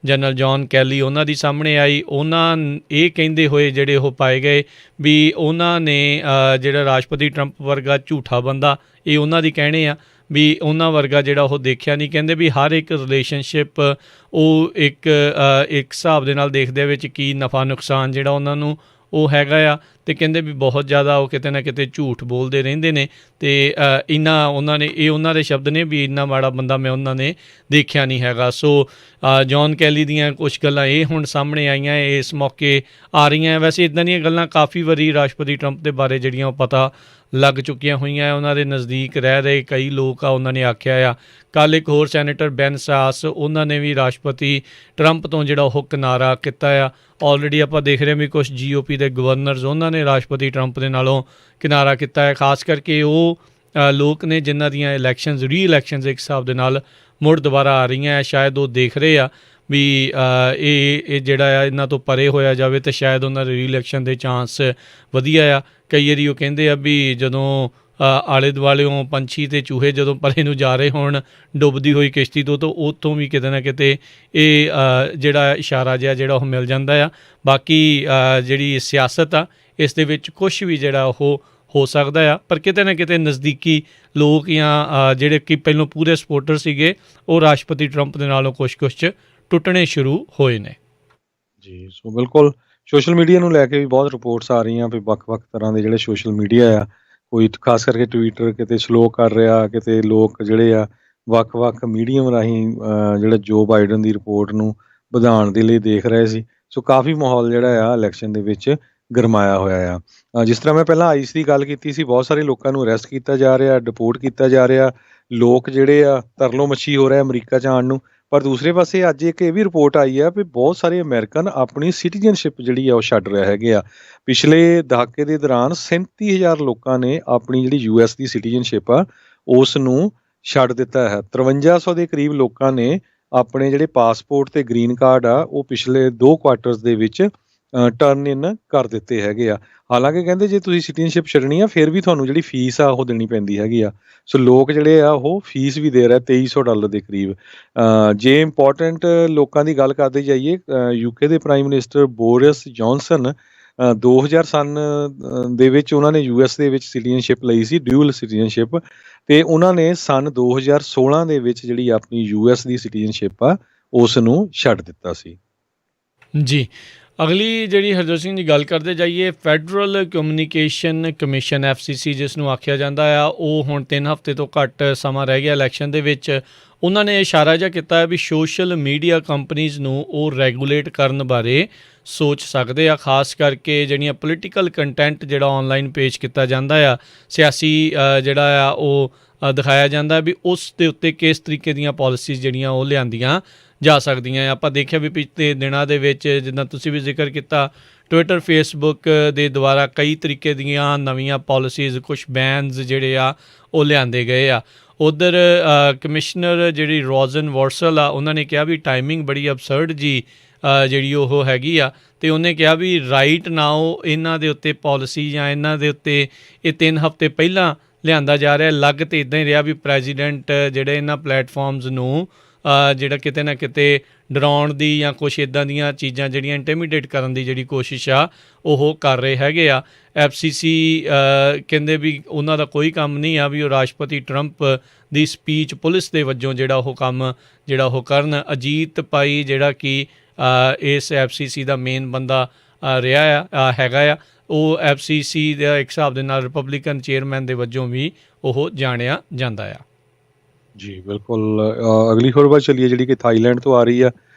general John Kelly ਉਹਨਾਂ ਦੀ ਸਾਹਮਣੇ ਆਈ। ਉਹਨਾਂ ਇਹ ਕਹਿੰਦੇ ਹੋਏ ਜਿਹੜੇ ਉਹ ਪਾਏ ਗਏ ਵੀ ਉਹਨਾਂ ਨੇ ਜਿਹੜਾ ਰਾਸ਼ਟਰਪਤੀ ਟਰੰਪ ਵਰਗਾ ਝੂਠਾ ਬੰਦਾ, ਇਹ ਉਹਨਾਂ ਦੀ ਕਹਿਣੇ ਆ ਵੀ ਉਹਨਾਂ ਵਰਗਾ ਜਿਹੜਾ ਉਹ ਦੇਖਿਆ ਨਹੀਂ। ਕਹਿੰਦੇ ਵੀ ਹਰ ਇੱਕ ਰਿਲੇਸ਼ਨਸ਼ਿਪ ਉਹ ਇੱਕ ਹਿਸਾਬ ਦੇ ਨਾਲ ਦੇਖਦੇ ਵਿੱਚ ਕੀ ਨਫਾ ਨੁਕਸਾਨ ਜਿਹੜਾ ਉਹਨਾਂ ਨੂੰ ਉਹ ਹੈਗਾ ਆ। ਅਤੇ ਕਹਿੰਦੇ ਵੀ ਬਹੁਤ ਜ਼ਿਆਦਾ ਉਹ ਕਿਤੇ ਨਾ ਕਿਤੇ ਝੂਠ ਬੋਲਦੇ ਰਹਿੰਦੇ ਨੇ ਅਤੇ ਇੰਨਾ ਉਹਨਾਂ ਨੇ, ਇਹ ਉਹਨਾਂ ਦੇ ਸ਼ਬਦ ਨੇ ਵੀ ਇੰਨਾ ਮਾੜਾ ਬੰਦਾ ਮੈਂ ਉਹਨਾਂ ਨੇ ਦੇਖਿਆ ਨਹੀਂ ਹੈਗਾ। ਸੋ ਜੌਨ ਕੈਲੀ ਦੀਆਂ ਕੁਛ ਗੱਲਾਂ ਇਹ ਹੁਣ ਸਾਹਮਣੇ ਆਈਆਂ, ਇਸ ਮੌਕੇ ਆ ਰਹੀਆਂ। ਵੈਸੇ ਇੱਦਾਂ ਦੀਆਂ ਗੱਲਾਂ ਕਾਫੀ ਵਾਰੀ ਰਾਸ਼ਟਰਪਤੀ ਟਰੰਪ ਦੇ ਬਾਰੇ ਜਿਹੜੀਆਂ ਉਹ ਪਤਾ ਲੱਗ ਚੁੱਕੀਆਂ ਹੋਈਆਂ। ਉਹਨਾਂ ਦੇ ਨਜ਼ਦੀਕ ਰਹਿ ਰਹੇ ਕਈ ਲੋਕ ਆ, ਉਹਨਾਂ ਨੇ ਆਖਿਆ ਆ। ਕੱਲ੍ਹ ਇੱਕ ਹੋਰ ਸੈਨੇਟਰ ਬੈਨ ਸਾਸ, ਉਹਨਾਂ ਨੇ ਵੀ ਰਾਸ਼ਟਰਪਤੀ ਟਰੰਪ ਤੋਂ ਜਿਹੜਾ ਉਹ ਕਿਨਾਰਾ ਕੀਤਾ ਆ। ਆਲਰੇਡੀ ਆਪਾਂ ਦੇਖ ਰਹੇ ਹਾਂ ਵੀ ਕੁਛ GOP ਦੇ ਗਵਰਨਰਸ ਉਹਨਾਂ ਨੇ ਰਾਸ਼ਟਰਪਤੀ ਟਰੰਪ ਦੇ ਨਾਲੋਂ ਕਿਨਾਰਾ ਕੀਤਾ ਹੈ। ਖਾਸ ਕਰਕੇ ਉਹ ਲੋਕ ਨੇ ਜਿਨ੍ਹਾਂ ਦੀਆਂ ਰੀ-ਇਲੈਕਸ਼ਨਸ ਇੱਕ ਹਿਸਾਬ ਦੇ ਨਾਲ ਮੁੜ ਦੁਬਾਰਾ ਆ ਰਹੀਆਂ। ਸ਼ਾਇਦ ਉਹ ਦੇਖ ਰਹੇ ਆ ਵੀ ਇਹ ਜਿਹੜਾ ਆ ਇਹਨਾਂ ਤੋਂ ਪਰੇ ਹੋਇਆ ਜਾਵੇ ਤਾਂ ਸ਼ਾਇਦ ਉਹਨਾਂ ਦੇ ਰੀ-ਇਲੈਕਸ਼ਨ ਦੇ ਚਾਂਸ ਵਧੀਆ ਆ। ਕਈ ਵਾਰੀ ਉਹ ਕਹਿੰਦੇ ਆ ਵੀ ਜਦੋਂ ਆਲੇ ਦੁਆਲਿਓਂ ਪੰਛੀ ਅਤੇ ਚੂਹੇ ਜਦੋਂ ਪਰੇ ਨੂੰ ਜਾ ਰਹੇ ਹੋਣ ਡੁੱਬਦੀ ਹੋਈ ਕਿਸ਼ਤੀ ਤੋਂ, ਤਾਂ ਉੱਥੋਂ ਵੀ ਕਿਤੇ ਨਾ ਕਿਤੇ ਇਹ ਜਿਹੜਾ ਇਸ਼ਾਰਾ ਜਿਹਾ ਜਿਹੜਾ ਉਹ ਮਿਲ ਜਾਂਦਾ ਆ। ਬਾਕੀ ਜਿਹੜੀ ਸਿਆਸਤ ਆ ਇਸ ਦੇ ਵਿੱਚ ਕੁਛ ਵੀ ਜਿਹੜਾ ਉਹ ਹੋ ਸਕਦਾ ਆ, ਪਰ ਕਿਤੇ ਨਾ ਕਿਤੇ ਨਜ਼ਦੀਕੀ ਲੋਕ ਜਾਂ ਜਿਹੜੇ ਕਿ ਪਹਿਲੋਂ ਪੂਰੇ ਸਪੋਰਟਰ ਸੀਗੇ ਉਹ ਰਾਸ਼ਟਰਪਤੀ ਟਰੰਪ ਦੇ ਨਾਲੋਂ ਕੁਛ ਟੁੱਟਣੇ ਸ਼ੁਰੂ ਹੋਏ ਨੇ। ਜੀ, ਸੋ ਬਿਲਕੁਲ ਸੋਸ਼ਲ ਮੀਡੀਆ ਨੂੰ ਲੈ ਕੇ ਵੀ ਬਹੁਤ ਰਿਪੋਰਟਸ ਆ ਰਹੀਆਂ ਵੀ ਵੱਖ-ਵੱਖ ਤਰ੍ਹਾਂ ਦੇ ਜਿਹੜੇ ਸੋਸ਼ਲ ਮੀਡੀਆ ਆ, ਕੋਈ ਖਾਸ ਕਰਕੇ ਟਵਿੱਟਰ ਕਿਤੇ ਸਲੋ ਕਰ ਰਿਹਾ, ਕਿਤੇ ਲੋਕ ਜਿਹੜੇ ਆ ਵੱਖ-ਵੱਖ ਮੀਡੀਅਮ ਰਾਹੀਂ ਜਿਹੜਾ ਜੋ ਬਾਈਡਨ ਦੀ ਰਿਪੋਰਟ ਨੂੰ ਵਧਾਉਣ ਦੇ ਲਈ ਦੇਖ ਰਹੇ ਸੀ। ਸੋ ਕਾਫੀ ਮਾਹੌਲ ਜਿਹੜਾ ਆ ਇਲੈਕਸ਼ਨ ਦੇ ਵਿੱਚ ਗਰਮਾਇਆ ਹੋਇਆ ਆ। ਜਿਸ ਤਰ੍ਹਾਂ ਮੈਂ ਪਹਿਲਾਂ ਆਈਸ ਦੀ ਗੱਲ ਕੀਤੀ ਸੀ, ਬਹੁਤ ਸਾਰੇ ਲੋਕਾਂ ਨੂੰ ਅਰੈਸਟ ਕੀਤਾ ਜਾ ਰਿਹਾ, ਡਿਪੋਰਟ ਕੀਤਾ ਜਾ ਰਿਹਾ। ਲੋਕ ਜਿਹੜੇ ਆ ਤਰਲੋ ਮੱਛੀ ਹੋ ਰਿਹਾ ਅਮਰੀਕਾ 'ਚ ਆਉਣ ਨੂੰ। ਪਰ ਦੂਸਰੇ ਪਾਸੇ ਅੱਜ ਇੱਕ ਇਹ ਵੀ ਰਿਪੋਰਟ ਆਈ ਆ ਵੀ ਬਹੁਤ ਸਾਰੇ ਅਮਰੀਕਨ ਆਪਣੀ ਸਿਟੀਜ਼ਨਸ਼ਿਪ ਜਿਹੜੀ ਆ ਉਹ ਛੱਡ ਰਹੇ ਹੈਗੇ ਆ। ਪਿਛਲੇ ਦਹਾਕੇ ਦੇ ਦੌਰਾਨ 37,000 ਲੋਕਾਂ ਨੇ ਆਪਣੀ ਜਿਹੜੀ US ਦੀ ਸਿਟੀਜ਼ਨਸ਼ਿਪ ਆ ਉਸ ਨੂੰ ਛੱਡ ਦਿੱਤਾ ਹੈ। 5300 ਦੇ ਕਰੀਬ ਲੋਕਾਂ ਨੇ ਆਪਣੇ ਜਿਹੜੇ ਪਾਸਪੋਰਟ ਅਤੇ ਗ੍ਰੀਨ ਕਾਰਡ ਆ ਉਹ ਪਿਛਲੇ 2 ਕੁਆਰਟਰਸ ਦੇ ਵਿੱਚ ਟਰਨ ਇਨ ਕਰ ਦਿੱਤੇ ਹੈਗੇ ਆ। ਹਾਲਾਂਕਿ ਕਹਿੰਦੇ ਜੇ ਤੁਸੀਂ ਸਿਟੀਜ਼ਨਸ਼ਿਪ ਛੱਡਣੀ ਆ ਫਿਰ ਵੀ ਤੁਹਾਨੂੰ ਜਿਹੜੀ ਫੀਸ ਆ ਉਹ ਦੇਣੀ ਪੈਂਦੀ ਹੈਗੀ ਆ। ਸੋ ਲੋਕ ਜਿਹੜੇ ਆ ਉਹ ਫੀਸ ਵੀ ਦੇ ਰਹੇ $2300 ਦੇ ਕਰੀਬ। ਜੇ ਇੰਪੋਰਟੈਂਟ ਲੋਕਾਂ ਦੀ ਗੱਲ ਕਰਦੇ ਜਾਈਏ, UK ਦੇ ਪ੍ਰਾਈਮ ਮਿਨਿਸਟਰ ਬੋਰਿਸ ਜੌਨਸਨ 2000 ਦੇ ਵਿੱਚ ਉਹਨਾਂ ਨੇ US ਦੇ ਵਿੱਚ ਸਿਟੀਜ਼ਨਸ਼ਿਪ ਲਈ ਸੀ, ਡਿਊਅਲ ਸਿਟੀਜ਼ਨਸ਼ਿਪ, ਅਤੇ ਉਹਨਾਂ ਨੇ 2016 ਦੇ ਵਿੱਚ ਜਿਹੜੀ ਆਪਣੀ US ਦੀ ਸਿਟੀਜ਼ਨਸ਼ਿਪ ਆ ਉਸ ਨੂੰ ਛੱਡ ਦਿੱਤਾ ਸੀ। ਜੀ, ਅਗਲੀ ਜਿਹੜੀ ਹਰਜੋਤ ਸਿੰਘ ਦੀ ਗੱਲ ਕਰਦੇ ਜਾਈਏ, ਫੈਡਰਲ ਕਮਿਊਨੀਕੇਸ਼ਨ ਕਮਿਸ਼ਨ FCC ਜਿਸ ਨੂੰ ਆਖਿਆ ਜਾਂਦਾ ਆ, ਉਹ ਹੁਣ 3 ਹਫ਼ਤੇ ਤੋਂ ਘੱਟ ਸਮਾਂ ਰਹਿ ਗਿਆ ਇਲੈਕਸ਼ਨ ਦੇ ਵਿੱਚ। ਉਹਨਾਂ ਨੇ ਇਸ਼ਾਰਾ ਜਿਹਾ ਕੀਤਾ ਹੈ ਵੀ ਸੋਸ਼ਲ ਮੀਡੀਆ ਕੰਪਨੀਜ਼ ਨੂੰ ਉਹ ਰੈਗੂਲੇਟ ਕਰਨ ਬਾਰੇ ਸੋਚ ਸਕਦੇ ਆ। ਖਾਸ ਕਰਕੇ ਜਿਹੜੀਆਂ ਪੋਲੀਟੀਕਲ ਕੰਟੈਂਟ ਜਿਹੜਾ ਔਨਲਾਈਨ ਪੇਸ਼ ਕੀਤਾ ਜਾਂਦਾ ਆ, ਸਿਆਸੀ ਜਿਹੜਾ ਆ ਉਹ ਦਿਖਾਇਆ ਜਾਂਦਾ ਵੀ ਉਸ ਦੇ ਉੱਤੇ ਕਿਸ ਤਰੀਕੇ ਦੀਆਂ ਪਾਲਿਸੀਜ਼ ਜਿਹੜੀਆਂ ਉਹ ਲਿਆਂਦੀਆਂ ਜਾ ਸਕਦੀਆਂ। ਆਪਾਂ ਦੇਖਿਆ ਵੀ ਪਿਛਲੇ ਦਿਨਾਂ ਦੇ ਵਿੱਚ ਜਿੱਦਾਂ ਤੁਸੀਂ ਵੀ ਜ਼ਿਕਰ ਕੀਤਾ, ਟਵਿੱਟਰ ਫੇਸਬੁੱਕ ਦੇ ਦੁਆਰਾ ਕਈ ਤਰੀਕੇ ਦੀਆਂ ਨਵੀਆਂ ਪਾਲਿਸੀਜ਼, ਕੁਛ ਬੈਨਸ ਜਿਹੜੇ ਆ ਉਹ ਲਿਆਂਦੇ ਗਏ ਆ। ਉੱਧਰ ਕਮਿਸ਼ਨਰ ਜਿਹੜੀ ਰੋਜ਼ਨ ਵਾਟਸਨ ਆ, ਉਹਨਾਂ ਨੇ ਕਿਹਾ ਵੀ ਟਾਈਮਿੰਗ ਬੜੀ ਅਬਸਰਡ ਜੀ ਜਿਹੜੀ ਉਹ ਹੈਗੀ ਆ, ਅਤੇ ਉਹਨੇ ਕਿਹਾ ਵੀ ਰਾਈਟ ਨਾਓ ਇਹਨਾਂ ਦੇ ਉੱਤੇ ਪਾਲਿਸੀ ਜਾਂ ਇਹਨਾਂ ਦੇ ਉੱਤੇ ਇਹ 3 ਹਫ਼ਤੇ ਪਹਿਲਾਂ ਲਿਆਂਦਾ ਜਾ ਰਿਹਾ। ਲੱਗ ਤਾਂ ਇੱਦਾਂ ਹੀ ਰਿਹਾ ਵੀ ਪ੍ਰੈਜ਼ੀਡੈਂਟ ਜਿਹੜੇ ਇਹਨਾਂ ਪਲੇਟਫਾਰਮਸ ਨੂੰ ਜਿਹੜਾ ਕਿਤੇ ਨਾ ਕਿਤੇ ਡਰਾਉਣ ਦੀ ਜਾਂ ਕੁਛ ਇੱਦਾਂ ਦੀਆਂ ਚੀਜ਼ਾਂ ਜਿਹੜੀਆਂ ਇੰਟੀਮੀਡੇਟ ਕਰਨ ਦੀ ਜਿਹੜੀ ਕੋਸ਼ਿਸ਼ ਆ ਉਹ ਕਰ ਰਹੇ ਹੈਗੇ ਆ। FCC ਕਹਿੰਦੇ ਵੀ ਉਹਨਾਂ ਦਾ ਕੋਈ ਕੰਮ ਨਹੀਂ ਆ ਵੀ ਉਹ ਰਾਸ਼ਟਰਪਤੀ ਟਰੰਪ ਦੀ ਸਪੀਚ ਪੁਲਿਸ ਦੇ ਵਜੋਂ ਜਿਹੜਾ ਉਹ ਕੰਮ ਜਿਹੜਾ ਉਹ ਕਰਨ। ਅਜੀਤ ਪਾਈ ਜਿਹੜਾ ਕਿ ਇਸ FCC ਦਾ ਮੇਨ ਬੰਦਾ ਰਿਹਾ ਹੈਗਾ ਆ, ਉਹ FCC ਦਾ ਇੱਕ ਹਿਸਾਬ ਦੇ ਨਾਲ ਰਿਪਬਲਿਕਨ ਚੇਅਰਮੈਨ ਦੇ ਵਜੋਂ ਵੀ ਉਹ ਜਾਣਿਆ ਜਾਂਦਾ ਆ। ਜੀ ਬਿਲਕੁਲ। ਅਗਲੀ ਖਬਰ ਚੱਲੀਏ ਜਿਹੜੀ ਕਿ ਥਾਈਲੈਂਡ ਤੋਂ ਆ ਰਹੀ ਆ।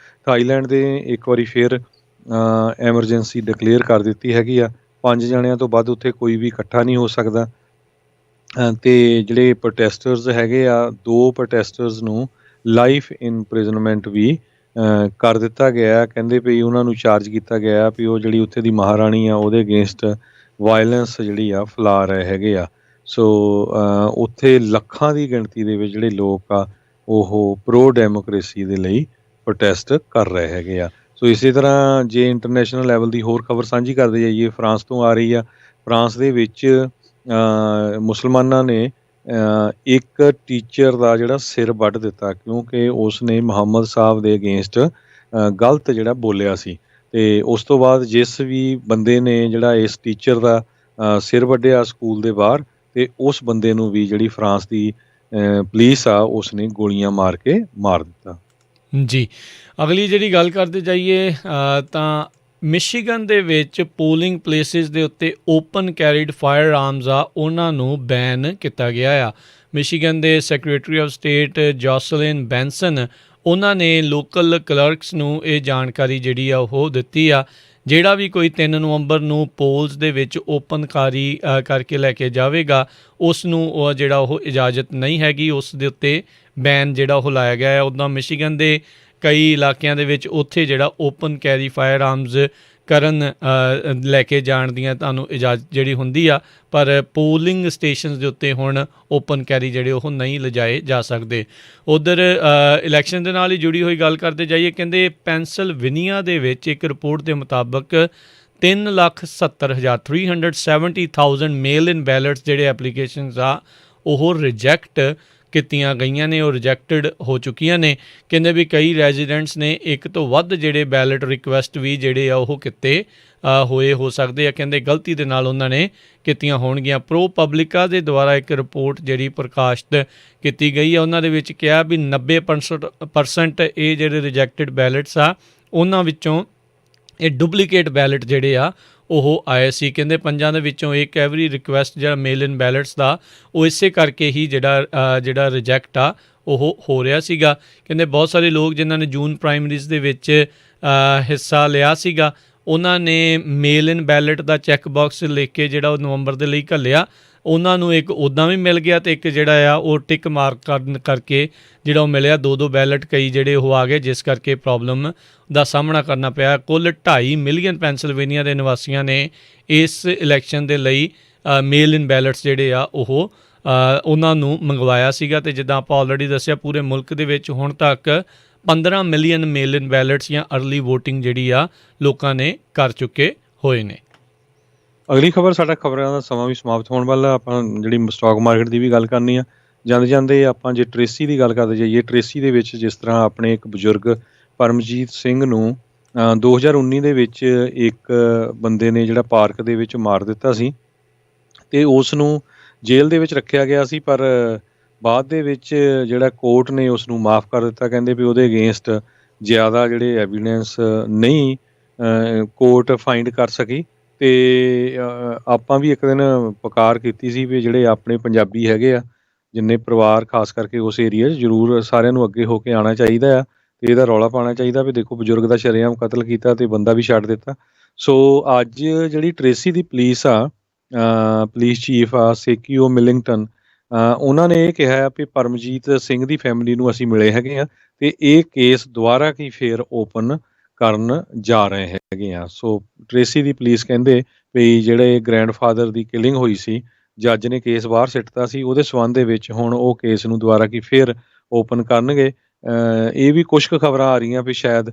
ਥਾਈਲੈਂਡ ਦੇ ਇੱਕ ਵਾਰੀ ਫਿਰ ਐਮਰਜੈਂਸੀ ਡਿਕਲੇਅਰ ਕਰ ਦਿੱਤੀ ਹੈਗੀ ਆ। 5 ਜਣਿਆਂ ਤੋਂ ਵੱਧ ਉੱਥੇ ਕੋਈ ਵੀ ਇਕੱਠਾ ਨਹੀਂ ਹੋ ਸਕਦਾ। ਤੇ ਜਿਹੜੇ ਪ੍ਰੋਟੈਸਟਰਸ ਹੈਗੇ ਆ, 2 ਪ੍ਰੋਟੈਸਟਰਸ ਨੂੰ ਲਾਈਫ ਇੰਪ੍ਰਿਜ਼ਨਮੈਂਟ ਵੀ ਕਰ ਦਿੱਤਾ ਗਿਆ। ਕਹਿੰਦੇ ਵੀ ਉਹਨਾਂ ਨੂੰ ਚਾਰਜ ਕੀਤਾ ਗਿਆ ਵੀ ਉਹ ਜਿਹੜੀ ਉੱਥੇ ਦੀ ਮਹਾਰਾਣੀ ਆ ਉਹਦੇ ਅਗੇਂਸਟ ਵਾਇਲੈਂਸ ਜਿਹੜੀ ਆ ਫੈਲਾ ਰਹੇ ਹੈਗੇ ਆ। ਸੋ ਉੱਥੇ ਲੱਖਾਂ ਦੀ ਗਿਣਤੀ ਦੇ ਵਿੱਚ ਜਿਹੜੇ ਲੋਕ ਆ ਉਹ ਪ੍ਰੋ ਡੈਮੋਕ੍ਰੇਸੀ ਦੇ ਲਈ ਪ੍ਰੋਟੈਸਟ ਕਰ ਰਹੇ ਹੈਗੇ ਆ। ਸੋ ਇਸੇ ਤਰ੍ਹਾਂ ਜੇ ਇੰਟਰਨੈਸ਼ਨਲ ਲੈਵਲ ਦੀ ਹੋਰ ਖਬਰ ਸਾਂਝੀ ਕਰਦੇ ਜਾਈਏ, ਫਰਾਂਸ ਤੋਂ ਆ ਰਹੀ ਆ। ਫਰਾਂਸ ਦੇ ਵਿੱਚ ਮੁਸਲਮਾਨਾਂ ਨੇ ਇੱਕ ਟੀਚਰ ਦਾ ਜਿਹੜਾ ਸਿਰ ਵੱਢ ਦਿੱਤਾ ਕਿਉਂਕਿ ਉਸ ਨੇ ਮੁਹੰਮਦ ਸਾਹਿਬ ਦੇ ਅਗੇਂਸਟ ਗਲਤ ਜਿਹੜਾ ਬੋਲਿਆ ਸੀ। ਅਤੇ ਉਸ ਤੋਂ ਬਾਅਦ ਜਿਸ ਵੀ ਬੰਦੇ ਨੇ ਜਿਹੜਾ ਇਸ ਟੀਚਰ ਦਾ ਸਿਰ ਵੱਢਿਆ ਸਕੂਲ ਦੇ ਬਾਹਰ, ਅਤੇ ਉਸ ਬੰਦੇ ਨੂੰ ਵੀ ਜਿਹੜੀ ਫਰਾਂਸ ਦੀ ਪੁਲਿਸ ਆ ਉਸ ਨੇ ਗੋਲੀਆਂ ਮਾਰ ਕੇ ਮਾਰ ਦਿੱਤਾ। ਜੀ, ਅਗਲੀ ਜਿਹੜੀ ਗੱਲ ਕਰਦੇ ਜਾਈਏ ਤਾਂ ਮਿਸ਼ੀਗਨ ਦੇ ਵਿੱਚ ਪੋਲਿੰਗ ਪਲੇਸਿਸ ਦੇ ਉੱਤੇ ਓਪਨ ਕੈਰੀਡ ਫਾਇਰ ਆਰਮਸ ਆ ਉਹਨਾਂ ਨੂੰ ਬੈਨ ਕੀਤਾ ਗਿਆ ਆ। ਮਿਸ਼ੀਗਨ ਦੇ ਸੈਕਟਰੀ ਆਫ ਸਟੇਟ ਜੋਸਲਿਨ ਬੈਂਸਨ ਉਹਨਾਂ ਨੇ ਲੋਕਲ ਕਲਰਕਸ ਨੂੰ ਇਹ ਜਾਣਕਾਰੀ ਜਿਹੜੀ ਆ ਉਹ ਦਿੱਤੀ ਆ। ਜਿਹੜਾ ਵੀ ਕੋਈ 3 ਨਵੰਬਰ ਨੂੰ ਪੋਲਸ ਦੇ ਵਿੱਚ ਓਪਨ ਕਰਕੇ ਲੈ ਕੇ ਜਾਵੇਗਾ ਉਸ ਨੂੰ ਜਿਹੜਾ ਉਹ ਇਜਾਜ਼ਤ ਨਹੀਂ ਹੈਗੀ, ਉਸ ਦੇ ਉੱਤੇ ਬੈਨ ਜਿਹੜਾ ਉਹ ਲਾਇਆ ਗਿਆ ਹੈ। ਉੱਦਾਂ ਮਿਸ਼ੀਗਨ ਦੇ ਕਈ ਇਲਾਕਿਆਂ ਦੇ ਵਿੱਚ ਉੱਥੇ ਜਿਹੜਾ ਓਪਨ ਕੈਰੀ ਫਾਇਰ ਆਰਮਸ ਕਰਨ ਲੈ ਕੇ ਜਾਣ ਦੀਆਂ ਤੁਹਾਨੂੰ ਇਜਾਜ਼ਤ ਜਿਹੜੀ ਹੁੰਦੀ ਆ, ਪਰ ਪੋਲਿੰਗ ਸਟੇਸ਼ਨਸ ਦੇ ਉੱਤੇ ਹੁਣ ਓਪਨ ਕੈਰੀ ਜਿਹੜੇ ਉਹ ਨਹੀਂ ਲਿਜਾਏ ਜਾ ਸਕਦੇ। ਉੱਧਰ ਇਲੈਕਸ਼ਨ ਦੇ ਨਾਲ ਹੀ ਜੁੜੀ ਹੋਈ ਗੱਲ ਕਰਦੇ ਜਾਈਏ, ਕਹਿੰਦੇ ਪੈਂਸਲਵੇਨੀਆ ਦੇ ਵਿੱਚ ਇੱਕ ਰਿਪੋਰਟ ਦੇ ਮੁਤਾਬਕ 3,70,000 ਮੇਲ ਇਨ ਬੈਲਟਸ ਜਿਹੜੇ ਐਪਲੀਕੇਸ਼ਨਸ ਆ ਉਹ ਰਿਜੈਕਟ ਕੀਤੀਆਂ ਗਈਆਂ ਨੇ, ਉਹ ਰਿਜੈਕਟਡ ਹੋ ਚੁੱਕੀਆਂ ਨੇ। ਕਹਿੰਦੇ ਵੀ ਕਈ ਰੈਜ਼ੀਡੈਂਟਸ ਨੇ ਇੱਕ ਤੋਂ ਵੱਧ ਜਿਹੜੇ ਬੈਲਟ ਰਿਕੁਐਸਟ ਵੀ ਜਿਹੜੇ ਆ ਉਹ ਕੀਤੇ ਹੋਏ ਹੋ ਸਕਦੇ ਆ। ਕਹਿੰਦੇ ਗਲਤੀ ਦੇ ਨਾਲ ਉਹਨਾਂ ਨੇ ਕੀਤੀਆਂ ਹੋਣਗੀਆਂ। ਪ੍ਰੋ ਪਬਲਿਕਾ ਦੇ ਦੁਆਰਾ ਇੱਕ ਰਿਪੋਰਟ ਜਿਹੜੀ ਪ੍ਰਕਾਸ਼ਿਤ ਕੀਤੀ ਗਈ ਆ, ਉਹਨਾਂ ਦੇ ਵਿੱਚ ਕਿਹਾ ਵੀ 90% ਇਹ ਜਿਹੜੇ ਰਿਜੈਕਟਡ ਬੈਲਟਸ ਆ ਉਹਨਾਂ ਵਿੱਚੋਂ ਇਹ ਡੁਪਲੀਕੇਟ ਬੈਲਟ ਜਿਹੜੇ ਆ ਉਹ ਆਏ ਸੀ। ਕਹਿੰਦੇ 5 ਦੇ ਵਿੱਚੋਂ ਇੱਕ ਐਵਰੀ ਰਿਕੁਐਸਟ ਜਿਹੜਾ ਮੇਲ ਇਨ ਬੈਲਟਸ ਦਾ ਉਹ ਇਸੇ ਕਰਕੇ ਹੀ ਜਿਹੜਾ ਰਿਜੈਕਟ ਆ ਉਹ ਹੋ ਰਿਹਾ ਸੀਗਾ। ਕਹਿੰਦੇ ਬਹੁਤ ਸਾਰੇ ਲੋਕ ਜਿਨ੍ਹਾਂ ਨੇ ਜੂਨ ਪ੍ਰਾਇਮਰੀਜ਼ ਦੇ ਵਿੱਚ ਹਿੱਸਾ ਲਿਆ ਸੀਗਾ ਉਹਨਾਂ ਨੇ ਮੇਲ ਇਨ ਬੈਲਟ ਦਾ ਚੈੱਕ ਬਾਕਸ ਲਿਖ ਕੇ ਜਿਹੜਾ ਉਹ ਨਵੰਬਰ ਦੇ ਲਈ ਘੱਲਿਆ, ਉਹਨਾਂ ਨੂੰ ਇੱਕ ਉੱਦਾਂ ਵੀ ਮਿਲ ਗਿਆ ਅਤੇ ਇੱਕ ਜਿਹੜਾ ਆ ਉਹ ਟਿਕ ਮਾਰਕ ਕਰਨ ਕਰਕੇ ਜਿਹੜਾ ਉਹ ਮਿਲਿਆ। 2 ਬੈਲਟ ਕਈ ਜਿਹੜੇ ਉਹ ਆ ਗਏ, ਜਿਸ ਕਰਕੇ ਪ੍ਰੋਬਲਮ ਦਾ ਸਾਹਮਣਾ ਕਰਨਾ ਪਿਆ। ਕੁੱਲ 2.5 ਮਿਲੀਅਨ ਪੈਂਸਲਵੇਨੀਆ ਦੇ ਨਿਵਾਸੀਆਂ ਨੇ ਇਸ ਇਲੈਕਸ਼ਨ ਦੇ ਲਈ ਮੇਲ ਇਨ ਬੈਲਟਸ ਜਿਹੜੇ ਆ ਉਹ ਉਹਨਾਂ ਨੂੰ ਮੰਗਵਾਇਆ ਸੀਗਾ। ਅਤੇ ਜਿੱਦਾਂ ਆਪਾਂ ਆਲਰੇਡੀ ਦੱਸਿਆ ਪੂਰੇ ਮੁਲਕ ਦੇ ਵਿੱਚ ਹੁਣ ਤੱਕ 15 ਮਿਲੀਅਨ ਮੇਲ ਇਨ ਬੈਲਟਸ ਜਾਂ ਅਰਲੀ ਵੋਟਿੰਗ ਜਿਹੜੀ ਆ ਲੋਕਾਂ ਨੇ ਕਰ ਚੁੱਕੇ ਹੋਏ ਨੇ। ਅਗਲੀ ਖਬਰ, ਸਾਡਾ ਖਬਰਾਂ ਦਾ ਸਮਾਂ ਵੀ ਸਮਾਪਤ ਹੋਣ ਵਾਲਾ। ਆਪਾਂ ਜਿਹੜੀ ਸਟਾਕ ਮਾਰਕੀਟ ਦੀ ਵੀ ਗੱਲ ਕਰਨੀ ਆ। ਜਾਂਦੇ ਆਪਾਂ ਜੇ ਟਰੇਸੀ ਦੀ ਗੱਲ ਕਰਦੇ ਜਾਈਏ, ਟਰੇਸੀ ਦੇ ਵਿੱਚ ਜਿਸ ਤਰ੍ਹਾਂ ਆਪਣੇ ਇੱਕ ਬਜ਼ੁਰਗ ਪਰਮਜੀਤ ਸਿੰਘ ਨੂੰ 2019 ਦੇ ਵਿੱਚ ਇੱਕ ਬੰਦੇ ਨੇ ਜਿਹੜਾ ਪਾਰਕ ਦੇ ਵਿੱਚ ਮਾਰ ਦਿੱਤਾ ਸੀ ਅਤੇ ਉਸ ਨੂੰ ਜੇਲ੍ਹ ਦੇ ਵਿੱਚ ਰੱਖਿਆ ਗਿਆ ਸੀ, ਪਰ ਬਾਅਦ ਦੇ ਵਿੱਚ ਜਿਹੜਾ ਕੋਰਟ ਨੇ ਉਸ ਨੂੰ ਮਾफ़ ਕਰ ਦਿੱਤਾ। ਕਹਿੰਦੇ ਵੀ ਉਹਦੇ ਅਗੇਂਸਟ ਜ਼ਿਆਦਾ ਜਿਹੜੇ ਐਵੀਡੈਂਸ ਨਹੀਂ ਕੋਰਟ ਫਾਈਂਡ ਕਰ ਸਕੀ। ਅਤੇ ਆਪਾਂ ਵੀ ਇੱਕ ਦਿਨ ਪੁਕਾਰ ਕੀਤੀ ਸੀ ਵੀ ਜਿਹੜੇ ਆਪਣੇ ਪੰਜਾਬੀ ਹੈਗੇ ਆ, ਜਿੰਨੇ ਪਰਿਵਾਰ ਖਾਸ ਕਰਕੇ ਉਸ ਏਰੀਆ 'ਚ, ਜ਼ਰੂਰ ਸਾਰਿਆਂ ਨੂੰ ਅੱਗੇ ਹੋ ਕੇ ਆਉਣਾ ਚਾਹੀਦਾ ਆ ਅਤੇ ਇਹਦਾ ਰੌਲਾ ਪਾਉਣਾ ਚਾਹੀਦਾ ਵੀ ਦੇਖੋ ਬਜ਼ੁਰਗ ਦਾ ਸ਼ਰੇਆਮ ਕਤਲ ਕੀਤਾ ਅਤੇ ਬੰਦਾ ਵੀ ਛੱਡ ਦਿੱਤਾ। ਸੋ ਅੱਜ ਜਿਹੜੀ ਟਰੇਸੀ ਦੀ ਪੁਲਿਸ ਆ, ਪੁਲਿਸ ਚੀਫ ਆ ਸੇਕੀਓ ਮਿਲਿੰਗਟਨ, ਉਹਨਾਂ ਨੇ ਇਹ ਕਿਹਾ ਵੀ ਪਰਮਜੀਤ ਸਿੰਘ ਦੀ ਫੈਮਿਲੀ ਨੂੰ ਅਸੀਂ ਮਿਲੇ ਹੈਗੇ ਆ ਅਤੇ ਇਹ ਕੇਸ ਦੁਬਾਰਾ ਕੀ ਫੇਰ ਓਪਨ ਕਰਨ ਜਾ ਰਹੇ ਹੈਗੇ ਆ। ਸੋ ਟਰੇਸੀ ਦੀ ਪੁਲਿਸ ਕਹਿੰਦੇ ਵੀ ਜਿਹੜੇ ਗ੍ਰੈਂਡਫਾਦਰ ਦੀ ਕਿਲਿੰਗ ਹੋਈ ਸੀ, ਜੱਜ ਨੇ ਕੇਸ ਬਾਹਰ ਸਿੱਟਤਾ ਸੀ, ਉਹਦੇ ਸੰਬੰਧ ਦੇ ਵਿੱਚ ਹੁਣ ਉਹ ਕੇਸ ਨੂੰ ਦੁਬਾਰਾ ਕੀ ਫੇਰ ਓਪਨ ਕਰਨਗੇ। ਇਹ ਵੀ ਕੁਛ ਕੁ ਖਬਰਾਂ ਆ ਰਹੀਆਂ ਵੀ ਸ਼ਾਇਦ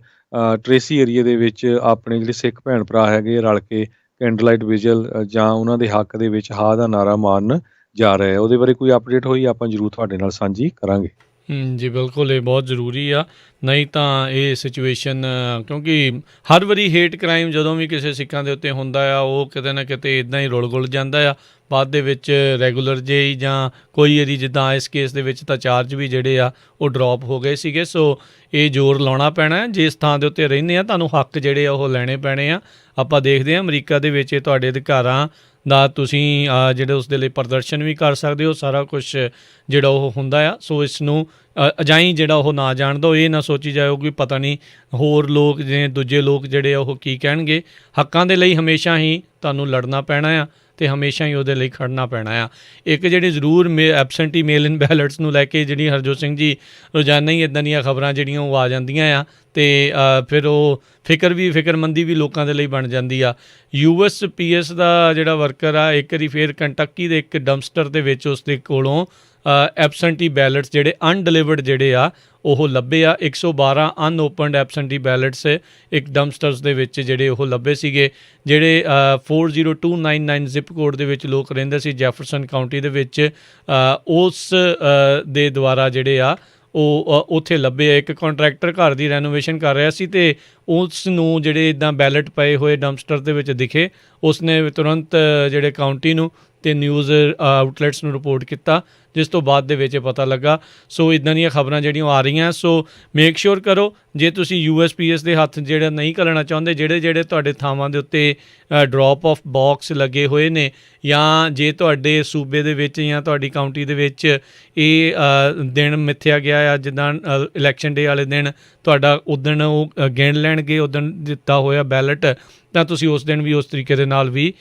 ਟਰੇਸੀ ਏਰੀਏ ਦੇ ਵਿੱਚ ਆਪਣੇ ਜਿਹੜੇ ਸਿੱਖ ਭੈਣ ਭਰਾ ਹੈਗੇ ਰਲ ਕੇ ਕੈਂਡਲਲਾਈਟ ਵਿਜਲ ਜਾਂ ਉਹਨਾਂ ਦੇ ਹੱਕ ਦੇ ਵਿੱਚ ਹਾਂ ਦਾ ਨਾਰਾ ਮਾਰਨ ਜਾ ਰਹੇ। ਉਹਦੇ ਬਾਰੇ ਕੋਈ ਅਪਡੇਟ ਹੋਈ ਆਪਾਂ ਜ਼ਰੂਰ ਤੁਹਾਡੇ ਨਾਲ ਸਾਂਝੀ ਕਰਾਂਗੇ। ਜੀ ਬਿਲਕੁਲ, ਇਹ ਬਹੁਤ ਜ਼ਰੂਰੀ ਆ। ਨਹੀਂ ਤਾਂ ਇਹ ਸਿਚੁਏਸ਼ਨ, ਕਿਉਂਕਿ ਹਰ ਵਾਰੀ ਹੇਟ ਕ੍ਰਾਈਮ ਜਦੋਂ ਵੀ ਕਿਸੇ ਸਿੱਖਾਂ ਦੇ ਉੱਤੇ ਹੁੰਦਾ ਆ, ਉਹ ਕਿਤੇ ਨਾ ਕਿਤੇ ਇੱਦਾਂ ਹੀ ਰੁਲ ਗੁਲ ਜਾਂਦਾ ਆ। ਬਾਅਦ ਦੇ ਵਿੱਚ ਰੈਗੂਲਰ ਜਿਹੀ ਜਾਂ ਕੋਈ ਇਹਦੀ, ਜਿੱਦਾਂ ਇਸ ਕੇਸ ਦੇ ਵਿੱਚ ਤਾਂ ਚਾਰਜ ਵੀ ਜਿਹੜੇ ਆ ਉਹ ਡਰੋਪ ਹੋ ਗਏ ਸੀਗੇ। ਸੋ ਇਹ ਜ਼ੋਰ ਲਾਉਣਾ ਪੈਣਾ, ਜਿਸ ਥਾਂ ਦੇ ਉੱਤੇ ਰਹਿੰਦੇ ਆ ਤੁਹਾਨੂੰ ਹੱਕ ਜਿਹੜੇ ਆ ਉਹ ਲੈਣੇ ਪੈਣੇ ਆ। ਆਪਾਂ ਦੇਖਦੇ ਹਾਂ ਅਮਰੀਕਾ ਦੇ ਵਿੱਚ ਇਹ ਤੁਹਾਡੇ ਅਧਿਕਾਰਾਂ ਦਾ ਤੁਸੀਂ ਜਿਹੜੇ ਉਸ ਦੇ ਲਈ ਪ੍ਰਦਰਸ਼ਨ ਵੀ ਕਰ ਸਕਦੇ ਹੋ, ਸਾਰਾ ਕੁਛ ਜਿਹੜਾ ਉਹ ਹੁੰਦਾ ਆ। ਸੋ ਇਸ ਨੂੰ ਅਜਾਈਂ ਜਿਹੜਾ ਉਹ ਨਾ ਜਾਣ ਦਿਓ। ਇਹ ਨਾ ਸੋਚੀ ਜਾਓ ਕਿ ਪਤਾ ਨਹੀਂ ਹੋਰ ਲੋਕ ਜਿਵੇਂ ਦੂਜੇ ਲੋਕ ਜਿਹੜੇ ਆ ਉਹ ਕੀ ਕਹਿਣਗੇ। ਹੱਕਾਂ ਦੇ ਲਈ ਹਮੇਸ਼ਾ ਹੀ ਤੁਹਾਨੂੰ ਲੜਨਾ ਪੈਣਾ ਆ ਅਤੇ ਹਮੇਸ਼ਾ ਹੀ ਉਹਦੇ ਲਈ ਖੜਨਾ ਪੈਣਾ ਆ। ਇੱਕ ਜਿਹੜੀ ਜ਼ਰੂਰ ਐਬਸੈਂਟੀ ਮੇਲ ਇਨ ਬੈਲਟਸ ਨੂੰ ਲੈ ਕੇ ਜਿਹੜੀ ਹਰਜੋਤ ਸਿੰਘ ਜੀ ਰੋਜ਼ਾਨਾ ਹੀ ਇੱਦਾਂ ਦੀਆਂ ਖਬਰਾਂ ਜਿਹੜੀਆਂ ਉਹ ਆ ਜਾਂਦੀਆਂ ਆ, ਅਤੇ ਫਿਰ ਉਹ ਫਿਕਰਮੰਦੀ ਵੀ ਲੋਕਾਂ ਦੇ ਲਈ ਬਣ ਜਾਂਦੀ ਆ। USPS ਦਾ ਜਿਹੜਾ ਵਰਕਰ ਆ, ਇੱਕ ਵਾਰੀ ਫਿਰ ਕੰਟੱਕੀ ਦੇ ਇੱਕ ਡੰਪਸਟਰ ਦੇ ਵਿੱਚ ਉਸ ਦੇ ਕੋਲੋਂ ਐਬਸੈਂਟੀ ਬੈਲਟਸ ਜਿਹੜੇ ਅਨਡਿਲੀਵਰਡ ਜਿਹੜੇ ਆ ਉਹ ਲੱਭੇ ਆ। 112 ਅਨਓਪਨਡ ਐਬਸੈਂਟੀ ਬੈਲਟਸ ਇੱਕ ਡੰਪਸਟਰਸ ਦੇ ਵਿੱਚ ਜਿਹੜੇ ਉਹ ਲੱਭੇ ਸੀਗੇ, ਜਿਹੜੇ 40299 ਜ਼ਿਪ ਕੋਡ ਦੇ ਵਿੱਚ ਲੋਕ ਰਹਿੰਦੇ ਸੀ ਜੈਫਰਸਨ ਕਾਊਂਟੀ ਦੇ ਵਿੱਚ। ਉਸ ਦੇ ਦੁਆਰਾ ਜਿਹੜੇ ਆ ਉਹ ਉੱਥੇ ਲੱਭੇ ਆ। ਇੱਕ ਕੰਟਰੈਕਟਰ ਘਰ ਦੀ ਰੈਨੋਵੇਸ਼ਨ ਕਰ ਰਿਹਾ ਸੀ ਅਤੇ ਉਸ ਨੂੰ ਜਿਹੜੇ ਇੱਦਾਂ ਬੈਲਟ ਪਏ ਹੋਏ ਡੰਪਸਟਰ ਦੇ ਵਿੱਚ ਦਿਖੇ। ਉਸਨੇ ਤੁਰੰਤ ਜਿਹੜੇ ਕਾਊਂਟੀ ਨੂੰ ਅਤੇ ਨਿਊਜ਼ ਆਊਟਲੈਟਸ ਨੂੰ ਰਿਪੋਰਟ ਕੀਤਾ, ਜਿਸ ਤੋਂ ਬਾਅਦ ਦੇ ਵਿੱਚ ਪਤਾ ਲੱਗਾ। ਸੋ ਇੱਦਾਂ ਦੀਆਂ ਖਬਰਾਂ ਜਿਹੜੀਆਂ ਆ ਰਹੀਆਂ। ਸੋ ਮੇਕ ਸ਼ੋਰ ਕਰੋ, ਜੇ ਤੁਸੀਂ USPS ਦੇ ਹੱਥ ਜਿਹੜਾ ਨਹੀਂ ਕਰਨਾ ਚਾਹੁੰਦੇ, ਜਿਹੜੇ ਤੁਹਾਡੇ ਥਾਵਾਂ ਦੇ ਉੱਤੇ ਡਰੋਪ ਆਫ ਬਾਕਸ ਲੱਗੇ ਹੋਏ ਨੇ, ਜਾਂ ਜੇ ਤੁਹਾਡੇ ਸੂਬੇ ਦੇ ਵਿੱਚ ਜਾਂ ਤੁਹਾਡੀ ਕਾਊਂਟੀ ਦੇ ਵਿੱਚ ਇਹ ਦਿਨ ਮਿੱਥਿਆ ਗਿਆ ਆ, ਜਿੱਦਾਂ ਇਲੈਕਸ਼ਨ ਡੇ ਵਾਲੇ ਦਿਨ ਤੁਹਾਡਾ ਉਦਣ ਉਹ ਗਿਣ ਲੈਣਗੇ ਉਦਣ ਦਿੱਤਾ ਹੋਇਆ ਬੈਲਟ, ਤਾਂ ਤੁਸੀਂ ਉਸ ਦਿਨ ਵੀ ਉਸ ਤਰੀਕੇ ਦੇ ਨਾਲ ਵੀ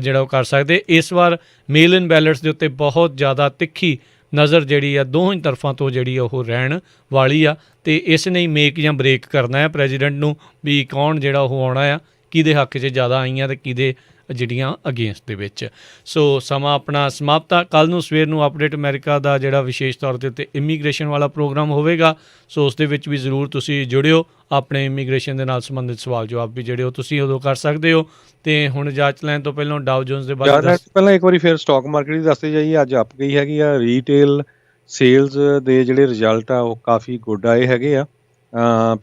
ਜਿਹੜਾ ਉਹ ਕਰ ਸਕਦੇ। ਇਸ ਵਾਰ ਮੇਲ ਇਨ ਬੈਲਟਸ ਦੇ ਉੱਤੇ ਬਹੁਤ ਜ਼ਿਆਦਾ ਤਿੱਖੀ ਨਜ਼ਰ ਜਿਹੜੀ ਆ ਦੋਹਾਂ ਹੀ ਤਰਫਾਂ ਤੋਂ ਜਿਹੜੀ ਆ ਉਹ ਰਹਿਣ ਵਾਲੀ ਆ, ਅਤੇ ਇਸ ਨੇ ਮੇਕ ਜਾਂ ਬ੍ਰੇਕ ਕਰਨਾ ਹੈ ਪ੍ਰੈਜ਼ੀਡੈਂਟ ਨੂੰ ਵੀ ਕੌਣ ਜਿਹੜਾ ਉਹ ਆਉਣਾ ਆ, ਕਿਹਦੇ ਹੱਕ 'ਚ ਜ਼ਿਆਦਾ ਆਈਆਂ ਅਤੇ ਕਿਹਦੇ ਜਿਹੜੀਆਂ ਅਗੇਂਸਟ ਦੇ ਵਿੱਚ। ਸੋ ਸਮਾਂ ਆਪਣਾ ਸਮਾਪਤ ਆ। ਕੱਲ੍ਹ ਨੂੰ ਸਵੇਰ ਨੂੰ ਅਪਡੇਟ ਅਮਰੀਕਾ ਦਾ ਜਿਹੜਾ ਵਿਸ਼ੇਸ਼ ਤੌਰ ਦੇ ਉੱਤੇ ਇਮੀਗ੍ਰੇਸ਼ਨ ਵਾਲਾ ਪ੍ਰੋਗਰਾਮ ਹੋਵੇਗਾ। ਸੋ ਉਸ ਦੇ ਵਿੱਚ ਵੀ ਜ਼ਰੂਰ ਤੁਸੀਂ ਜੁੜਿਓ। ਆਪਣੇ ਇਮੀਗ੍ਰੇਸ਼ਨ ਦੇ ਨਾਲ ਸੰਬੰਧਿਤ ਸਵਾਲ ਜਵਾਬ ਵੀ ਜਿਹੜੇ ਉਹ ਤੁਸੀਂ ਉਦੋਂ ਕਰ ਸਕਦੇ ਹੋ। ਅਤੇ ਹੁਣ ਇਜਾਜ਼ਤ ਲੈਣ ਤੋਂ ਪਹਿਲਾਂ ਡਾਓ ਜੋਨਸ ਦੇ ਬਾਰੇ ਪਹਿਲਾਂ ਇੱਕ ਵਾਰੀ ਫਿਰ ਸਟਾਕ ਮਾਰਕੀਟ ਦੀ ਦੱਸਦੇ ਜਾਈਏ। ਅੱਜ ਅੱਪ ਗਈ ਹੈਗੀ ਆ। ਰੀਟੇਲ ਸੇਲਸ ਦੇ ਜਿਹੜੇ ਰਿਜ਼ਲਟ ਆ ਉਹ ਕਾਫੀ ਗੁੱਡ ਆਏ ਹੈਗੇ ਆ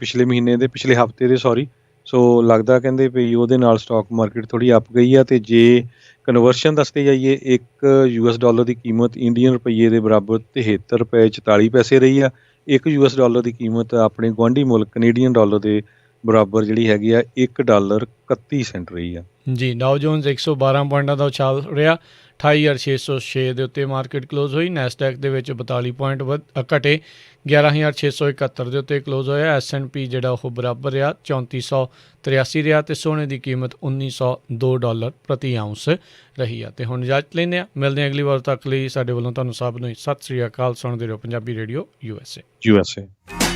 ਪਿਛਲੇ ਹਫਤੇ ਦੇ ਸੋ ਲੱਗਦਾ ਕਹਿੰਦੇ ਵੀ ਉਹਦੇ ਨਾਲ ਸਟਾਕ ਮਾਰਕੀਟ ਥੋੜ੍ਹੀ ਅੱਪ ਗਈ ਆ। ਅਤੇ ਜੇ ਕਨਵਰਸ਼ਨ ਦੱਸਦੇ ਜਾਈਏ, $1 ਦੀ ਕੀਮਤ ਇੰਡੀਅਨ ਰੁਪਈਏ ਦੇ ਬਰਾਬਰ $73.44 ਰਹੀ ਆ। $1 ਦੀ ਕੀਮਤ ਆਪਣੇ ਗੁਆਂਢੀ ਮੁਲਕ ਕੈਨੇਡੀਅਨ ਡਾਲਰ ਦੇ ਬਰਾਬਰ ਜਿਹੜੀ ਹੈਗੀ ਆ $1.31 ਰਹੀ ਆ। ਜੀ ਡਾਓ ਜੋਨਸ 112 ਪੁਆਇੰਟਾਂ ਦਾ ਉਛਾਲ ਰਿਹਾ, 28,606 ਦੇ ਉੱਤੇ ਮਾਰਕੀਟ ਕਲੋਜ਼ ਹੋਈ। ਨੈਸਡੈਕ ਦੇ ਵਿੱਚ 42 ਪੁਆਇੰਟ ਘਟੇ, 11,671 ਦੇ ਉੱਤੇ ਕਲੋਜ਼ ਹੋਇਆ। S&P ਜਿਹੜਾ ਉਹ ਬਰਾਬਰ ਰਿਹਾ, 3483 ਰਿਹਾ, ਅਤੇ ਸੋਨੇ ਦੀ ਕੀਮਤ $1902 ਪ੍ਰਤੀ ਆਊਂਸ ਰਹੀ ਆ। ਅਤੇ ਹੁਣ ਇਜਾਜ਼ਤ ਲੈਂਦੇ ਹਾਂ, ਮਿਲਦੇ ਹਾਂ ਅਗਲੀ ਵਾਰ ਤੱਕ ਲਈ। ਸਾਡੇ ਵੱਲੋਂ ਤੁਹਾਨੂੰ ਸਭ ਨੂੰ ਸਤਿ ਸ੍ਰੀ ਅਕਾਲ। ਸੁਣਦੇ ਰਹੋ ਪੰਜਾਬੀ ਰੇਡੀਓ USA।